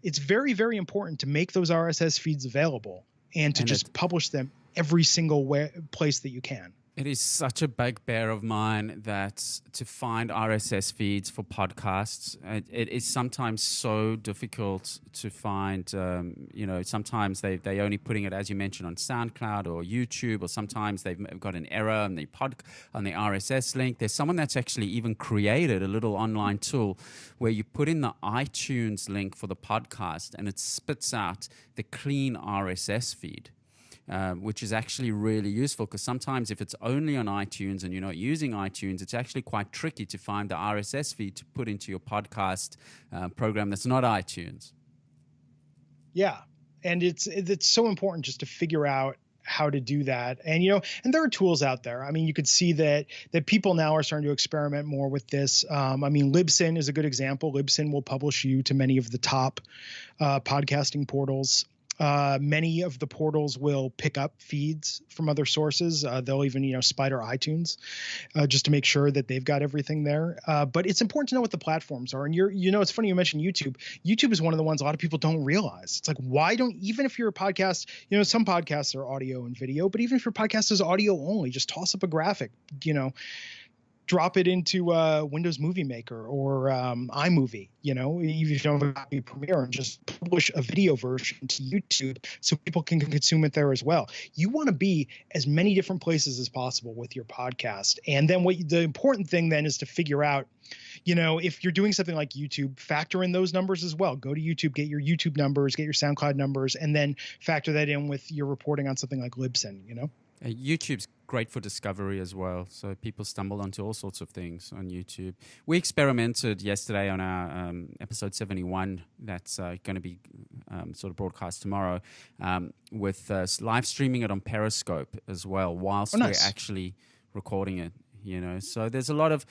It's very, very important to make those RSS feeds available and to just publish them every single place that you can. It is such a bugbear of mine that to find RSS feeds for podcasts, it is sometimes so difficult to find. Sometimes they're only putting it, as you mentioned, on SoundCloud or YouTube, or sometimes they've got an error on the RSS link. There's someone that's actually even created a little online tool where you put in the iTunes link for the podcast and it spits out the clean RSS feed. Which is actually really useful because sometimes if it's only on iTunes and you're not using iTunes, it's actually quite tricky to find the RSS feed to put into your podcast program that's not iTunes. Yeah, and it's so important just to figure out how to do that. And and there are tools out there. You could see that people now are starting to experiment more with this. Libsyn is a good example. Libsyn will publish you to many of the top podcasting portals. Many of the portals will pick up feeds from other sources. They'll even, spider iTunes just to make sure that they've got everything there. But it's important to know what the platforms are. And it's funny you mentioned YouTube. YouTube is one of the ones a lot of people don't realize. It's like, even if you're a podcast, some podcasts are audio and video, but even if your podcast is audio only, just toss up a graphic, drop it into Windows Movie Maker or iMovie, even if you don't have a copy of Premiere, and just publish a video version to YouTube so people can consume it there as well. You want to be as many different places as possible with your podcast. And then the important thing then is to figure out, if you're doing something like YouTube, factor in those numbers as well. Go to YouTube, get your YouTube numbers, get your SoundCloud numbers, and then factor that in with your reporting on something like Libsyn, YouTube's great for discovery as well. So people stumble onto all sorts of things on YouTube. We experimented yesterday on our episode 71 that's going to be sort of broadcast tomorrow with live streaming it on Periscope as well whilst we're actually recording it. So there's a lot of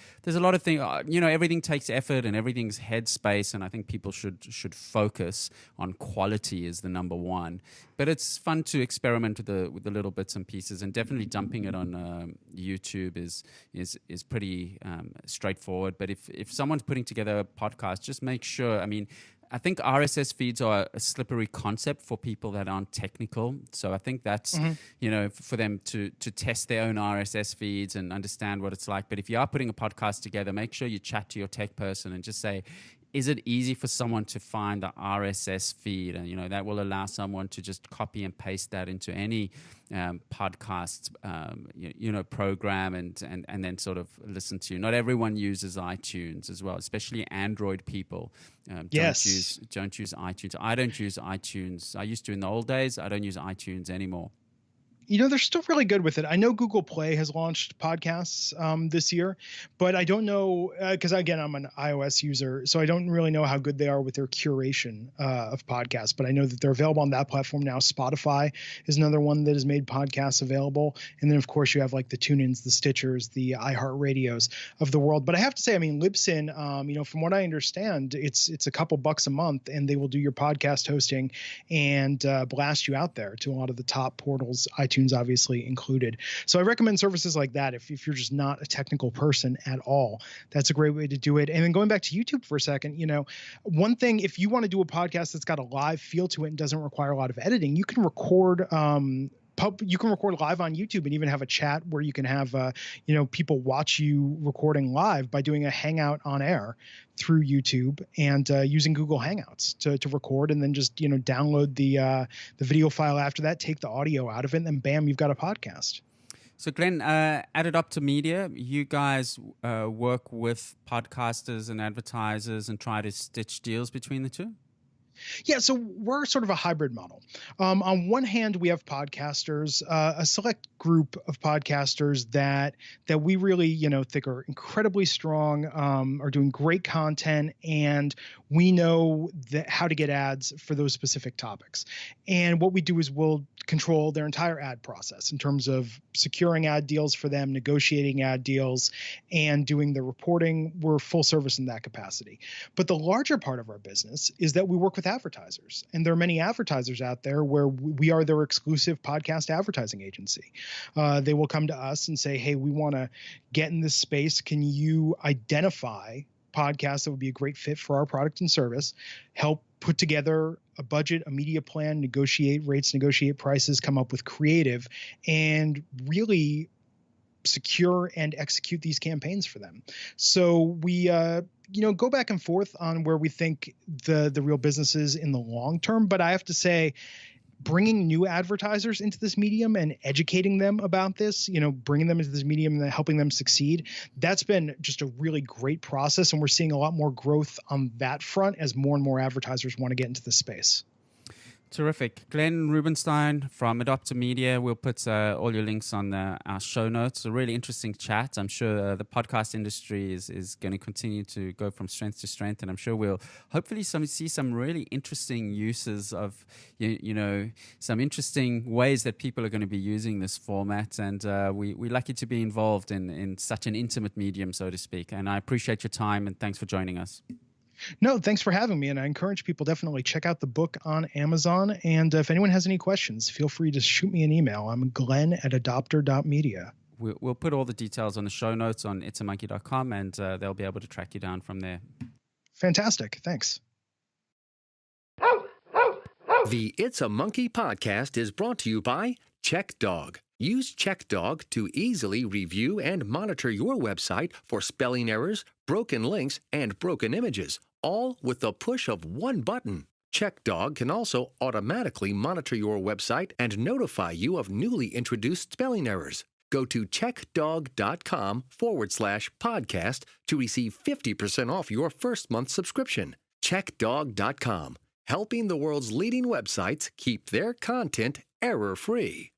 things. Everything takes effort and everything's headspace, and I think people should focus on quality is the number one. But it's fun to experiment with the little bits and pieces, and definitely dumping it on YouTube is pretty straightforward. But if someone's putting together a podcast, just make sure. I think RSS feeds are a slippery concept for people that aren't technical. So I think that's, for them to test their own RSS feeds and understand what it's like. But if you are putting a podcast together, make sure you chat to your tech person and just say, is it easy for someone to find the RSS feed? And, that will allow someone to just copy and paste that into any podcast, program and then sort of listen to. Not everyone uses iTunes as well, especially Android people. Don't use iTunes. I don't use iTunes. I used to in the old days. I don't use iTunes anymore. They're still really good with it. I know Google Play has launched podcasts this year, but I don't know because, again, I'm an iOS user, so I don't really know how good they are with their curation of podcasts. But I know that they're available on that platform now. Spotify is another one that has made podcasts available. And then, of course, you have like the TuneIns, the Stitchers, the iHeartRadios of the world. But I have to say, Libsyn, from what I understand, it's a couple bucks a month, and they will do your podcast hosting and blast you out there to a lot of the top portals, iTunes, iTunes obviously included. So I recommend services like that if you're just not a technical person at all. That's a great way to do it. And then going back to YouTube for a second, one thing, if you want to do a podcast that's got a live feel to it and doesn't require a lot of editing, you can record live on YouTube and even have a chat where you can have people watch you recording live by doing a Hangout on air through YouTube and using Google Hangouts to record, and then just download the video file after that, take the audio out of it, and then bam, you've got a podcast. So Glenn, at Adopter Media, you guys work with podcasters and advertisers and try to stitch deals between the two? Yeah, so we're sort of a hybrid model. On one hand, we have podcasters, a select group of podcasters that we really, think are incredibly strong, are doing great content, and we know how to get ads for those specific topics. And what we do is we'll control their entire ad process in terms of securing ad deals for them, negotiating ad deals, and doing the reporting. We're full service in that capacity. But the larger part of our business is that we work with advertisers. And there are many advertisers out there where we are their exclusive podcast advertising agency. They will come to us and say, hey, we want to get in this space. Can you identify podcasts that would be a great fit for our product and service, help put together a budget, a media plan, negotiate rates, negotiate prices, come up with creative, and really secure and execute these campaigns for them. So we go back and forth on where we think the real business is in the long term. But I have to say, bringing new advertisers into this medium and educating them about this, bringing them into this medium and helping them succeed, that's been just a really great process. And we're seeing a lot more growth on that front as more and more advertisers want to get into this space. Terrific. Glenn Rubenstein from Adopter Media. We'll put all your links on our show notes. A really interesting chat. I'm sure the podcast industry is going to continue to go from strength to strength, and I'm sure we'll hopefully see some really interesting uses of, some interesting ways that people are going to be using this format. And we're lucky to be involved in such an intimate medium, so to speak. And I appreciate your time, and thanks for joining us. No, thanks for having me. And I encourage people definitely check out the book on Amazon. And if anyone has any questions, feel free to shoot me an email. I'm glenn@adopter.media. We'll put all the details on the show notes on itsamonkey.com, and they'll be able to track you down from there. Fantastic. Thanks. The It's a Monkey podcast is brought to you by CheckDog. Use CheckDog to easily review and monitor your website for spelling errors, broken links, and broken images, all with the push of one button. CheckDog can also automatically monitor your website and notify you of newly introduced spelling errors. Go to checkdog.com/podcast to receive 50% off your first month subscription. CheckDog.com, helping the world's leading websites keep their content error-free.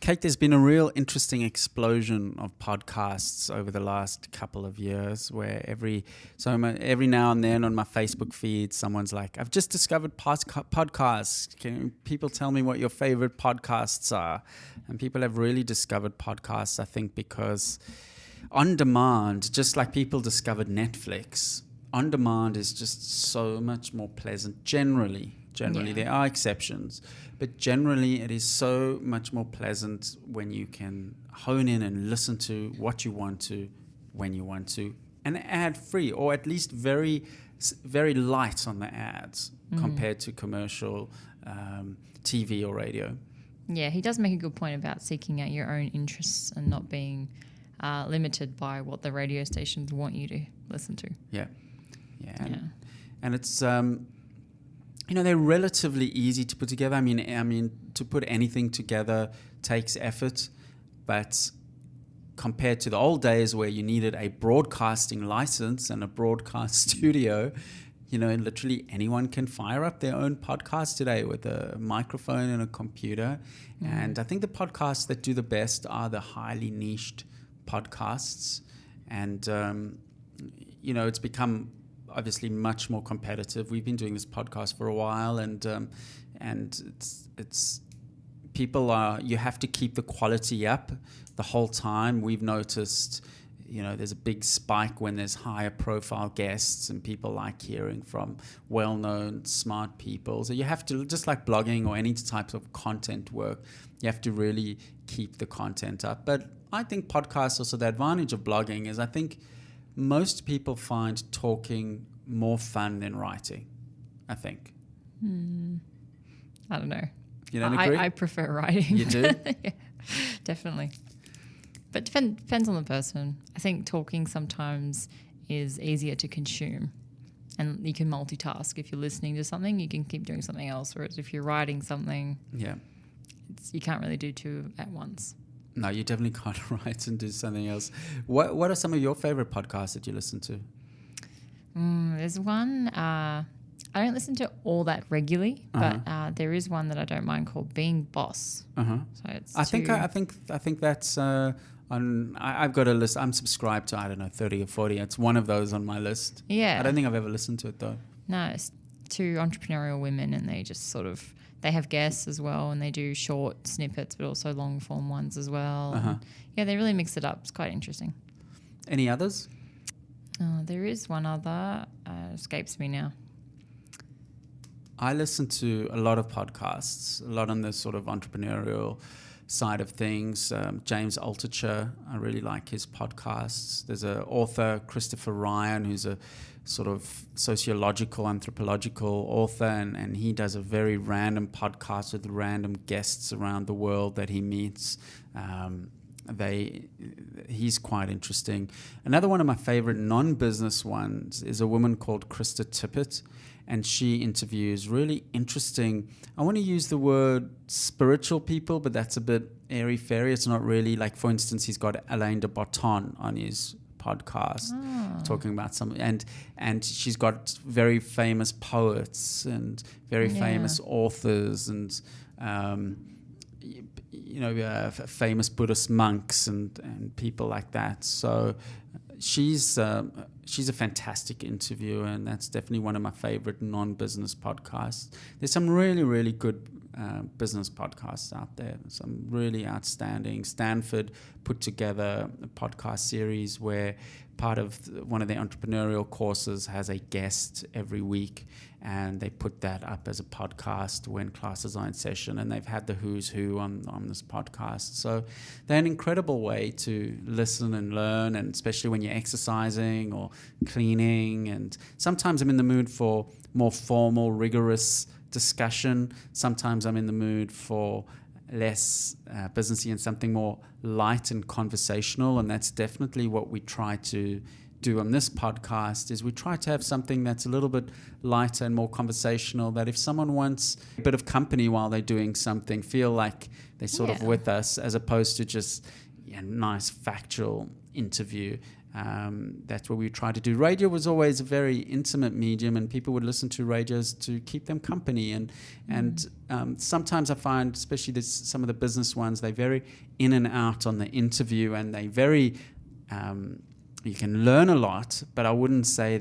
Kate, there's been a real interesting explosion of podcasts over the last couple of years, where every now and then on my Facebook feed, someone's like, I've just discovered podcasts. Can people tell me what your favorite podcasts are? And people have really discovered podcasts, I think, because on demand, just like people discovered Netflix, on demand is just so much more pleasant. Generally, there are exceptions, but generally it is so much more pleasant when you can hone in and listen to what you want to, when you want to, and ad free, or at least very, very light on the ads compared to commercial TV or radio. Yeah, he does make a good point about seeking out your own interests and not being limited by what the radio stations want you to listen to. Yeah. And it's they're relatively easy to put together. I mean, to put anything together takes effort, but compared to the old days where you needed a broadcasting license and a broadcast studio, literally anyone can fire up their own podcast today with a microphone and a computer. And I think the podcasts that do the best are the highly niched podcasts. And, it's become obviously much more competitive. We've been doing this podcast for a while, and it's people are, you have to keep the quality up the whole time. We've noticed, there's a big spike when there's higher profile guests and people like hearing from well-known smart people. So you have to, just like blogging or any type of content work, you have to really keep the content up. But I think podcasts also, the advantage of blogging is I think most people find talking more fun than writing, I think. I don't know. You don't agree? I prefer writing. You do? Yeah, definitely. But depends on the person. I think talking sometimes is easier to consume, and you can multitask. If you're listening to something, you can keep doing something else. Whereas if you're writing something, you can't really do two at once. No, you definitely can't write and do something else. What are some of your favorite podcasts that you listen to? There's one. I don't listen to all that regularly, but there is one that I don't mind called Being Boss. So it's I think that's I've got a list. I'm subscribed to, I don't know, 30 or 40. It's one of those on my list. Yeah. I don't think I've ever listened to it though. No, it's two entrepreneurial women, and they just they have guests as well, and they do short snippets, but also long form ones as well. Yeah, they really mix it up. It's quite interesting. Any others? There is one other, escapes me now. I listen to a lot of podcasts, a lot on the sort of entrepreneurial side of things. James Altucher, I really like his podcasts. There's an author, Christopher Ryan, who's a sort of sociological, anthropological author, and he does a very random podcast with random guests around the world that he meets. He's quite interesting. Another one of my favorite non-business ones is a woman called Krista Tippett, and she interviews really interesting, I want to use the word spiritual people, but that's a bit airy-fairy. It's not really. Like, for instance, he's got Alain de Botton on his podcast talking about some, and she's got very famous poets and very famous authors and famous Buddhist monks and people like that. So she's a fantastic interviewer, and that's definitely one of my favorite non-business podcasts. There's some really, really good business podcasts out there, some really outstanding. Stanford put together a podcast series where part of one of their entrepreneurial courses has a guest every week, and they put that up as a podcast when classes are in session, and they've had the who's who on this podcast. So they're an incredible way to listen and learn, and especially when you're exercising or cleaning. And sometimes I'm in the mood for more formal, rigorous discussion. Sometimes I'm in the mood for less businessy and something more light and conversational, and that's definitely what we try to do on this podcast. Is we try to have something that's a little bit lighter and more conversational, that if someone wants a bit of company while they're doing something, feel like they're sort of with us, as opposed to just a nice factual interview. That's what we try to do. Radio was always a very intimate medium, and people would listen to radios to keep them company. And sometimes I find, especially some of the business ones, they're very in and out on the interview, and they very you can learn a lot, but I wouldn't say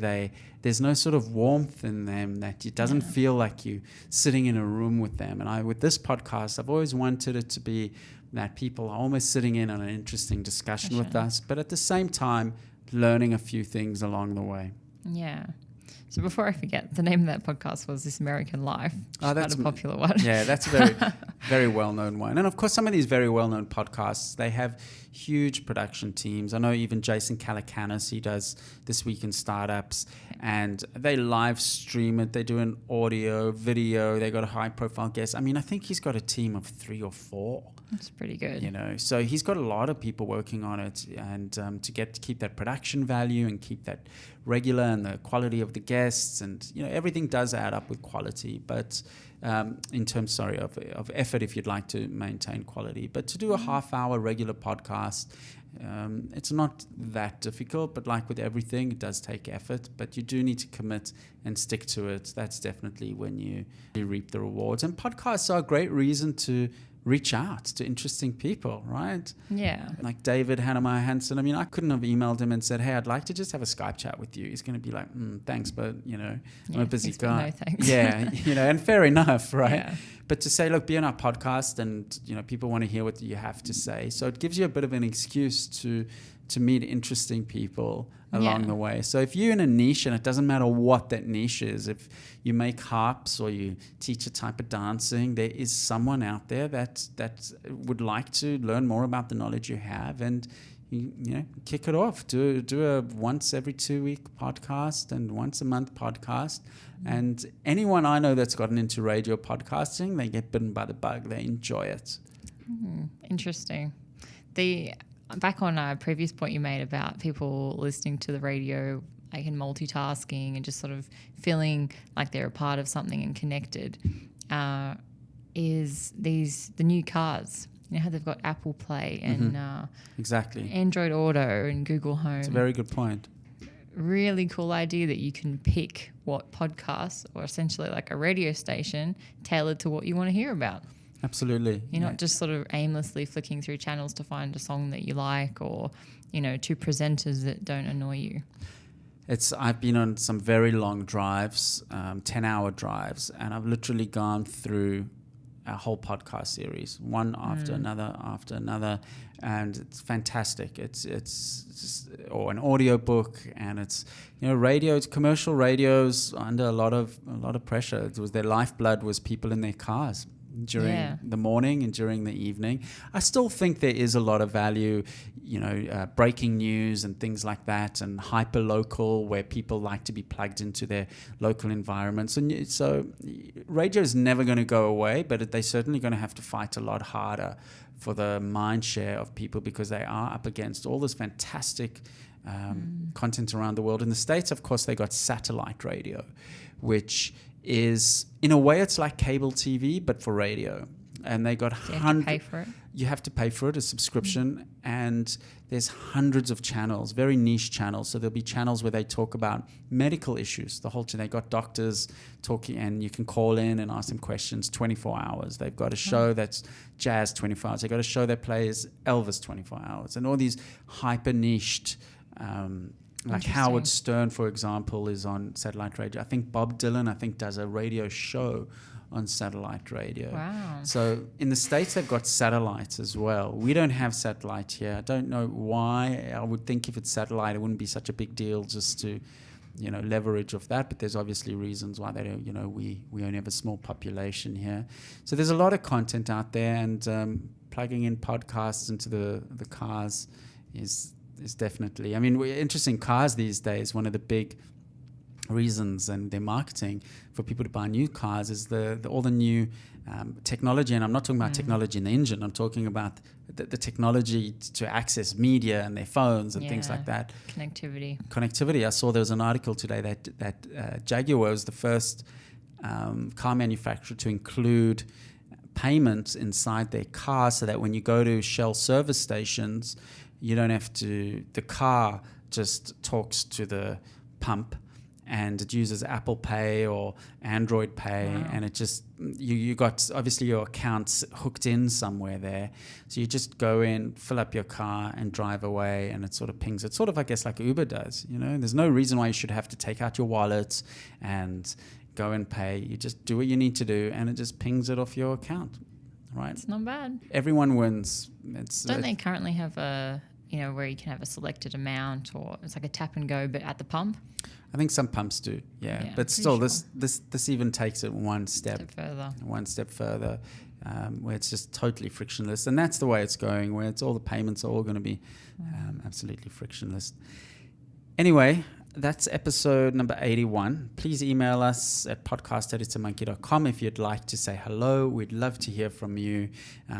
there's no sort of warmth in them, that it doesn't feel like you sitting in a room with them. And with this podcast, I've always wanted it to be that people are almost sitting in on an interesting discussion with us, but at the same time, learning a few things along the way. Yeah. So before I forget, the name of that podcast was This American Life. That's quite a popular one. Yeah, that's a very, very well-known one. And of course, some of these very well-known podcasts, they have huge production teams. I know even Jason Calacanis, he does This Week in Startups, and they live stream it. They do an audio, video. They got a high-profile guest. I mean, I think he's got a team of 3 or 4. That's pretty good. So he's got a lot of people working on it, and to keep that production value and keep that regular and the quality of the guests, and everything does add up with quality. But in terms, of effort, if you'd like to maintain quality, but to do a half-hour regular podcast, it's not that difficult. But like with everything, it does take effort. But you do need to commit and stick to it. That's definitely when you reap the rewards. And podcasts are a great reason to reach out to interesting people, right? Yeah. Like David Hannemeyer Hansen. I mean, I couldn't have emailed him and said, hey, I'd like to just have a Skype chat with you. He's going to be like, thanks, but, I'm a busy guy. No, thanks. Yeah, and fair enough, right? Yeah. But to say, look, be on our podcast, and, people want to hear what you have to say. So it gives you a bit of an excuse to to meet interesting people along the way. So if you're in a niche, and it doesn't matter what that niche is, if you make harps or you teach a type of dancing, there is someone out there that would like to learn more about the knowledge you have, and you know, kick it off. Do a once every 2 week podcast and once a month podcast. And anyone I know that's gotten into radio podcasting, they get bitten by the bug. They enjoy it. Interesting. Back on a previous point you made about people listening to the radio, like in multitasking and just sort of feeling like they're a part of something and connected, is the new cars. You know how they've got Apple Play and exactly Android Auto and Google Home. It's a very good point. Really cool idea that you can pick what podcasts, or essentially like a radio station, tailored to what you want to hear about. Absolutely. You're not just sort of aimlessly flicking through channels to find a song that you like, or, you know, two presenters that don't annoy you. I've been on some very long drives, 10-hour drives, and I've literally gone through a whole podcast series, one after another, and it's fantastic. It's just, or an audio book, and it's, you know, radios, commercial radios under a lot of pressure. It was their lifeblood was people in their cars during the morning and during the evening. I still think there is a lot of value, you know, breaking news and things like that, and hyper local, where people like to be plugged into their local environments. And so radio is never going to go away, but they're certainly going to have to fight a lot harder for the mind share of people, because they are up against all this fantastic content around the world. In the States, of course, they got satellite radio, which is, in a way, it's like cable TV, but for radio. And they got you have to pay for it. You have to pay for it, a subscription, and there's hundreds of channels, very niche channels. So there'll be channels where they talk about medical issues. The whole time they got doctors talking, and you can call in and ask them questions 24 hours. They've got a show that's jazz 24 hours. They've got a show that plays Elvis 24 hours, and all these hyper niched. Like Howard Stern, for example, is on satellite radio. I think Bob Dylan, does a radio show on satellite radio. Wow. So in the States, they've got satellites as well. We don't have satellite here. I don't know why. I would think if it's satellite, it wouldn't be such a big deal just to, you know, leverage of that. But there's obviously reasons why they don't, you know, we only have a small population here. So there's a lot of content out there, and plugging in podcasts into the cars is definitely, I mean, interesting. Cars these days, one of the big reasons and their marketing for people to buy new cars is all the new technology. And I'm not talking about technology in the engine. I'm talking about the technology to access media and their phones and things like that. Connectivity. I saw there was an article today that Jaguar was the first car manufacturer to include payments inside their car, so that when you go to Shell service stations, you don't have to, the car just talks to the pump, and it uses Apple Pay or Android Pay. Wow. And it just, you got obviously your account's hooked in somewhere there. So you just go in, fill up your car and drive away, and it sort of pings. It's sort of, I guess, like Uber does, you know. There's no reason why you should have to take out your wallet and go and pay. You just do what you need to do, and it just pings it off your account, right? It's not bad. Everyone wins. Don't they currently have where you can have a selected amount, or it's like a tap and go, but at the pump? I think some pumps do, yeah. But still, this even takes it one step further, where it's just totally frictionless. And that's the way it's going, where it's all the payments are all going to be absolutely frictionless. Anyway, that's episode number 81. Please email us at podcast@itsamonkey.com if you'd like to say hello. We'd love to hear from you.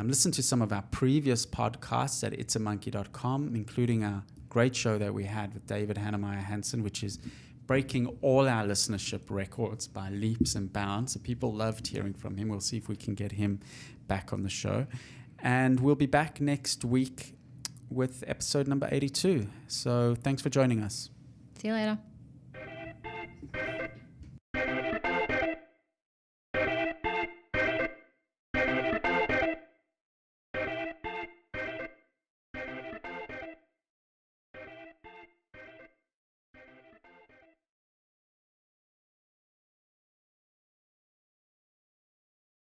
Listen to some of our previous podcasts at itsamonkey.com, including our great show that we had with David Hannemeyer Hansen, which is breaking all our listenership records by leaps and bounds. So people loved hearing from him. We'll see if we can get him back on the show. And we'll be back next week with episode number 82. So thanks for joining us. See you later.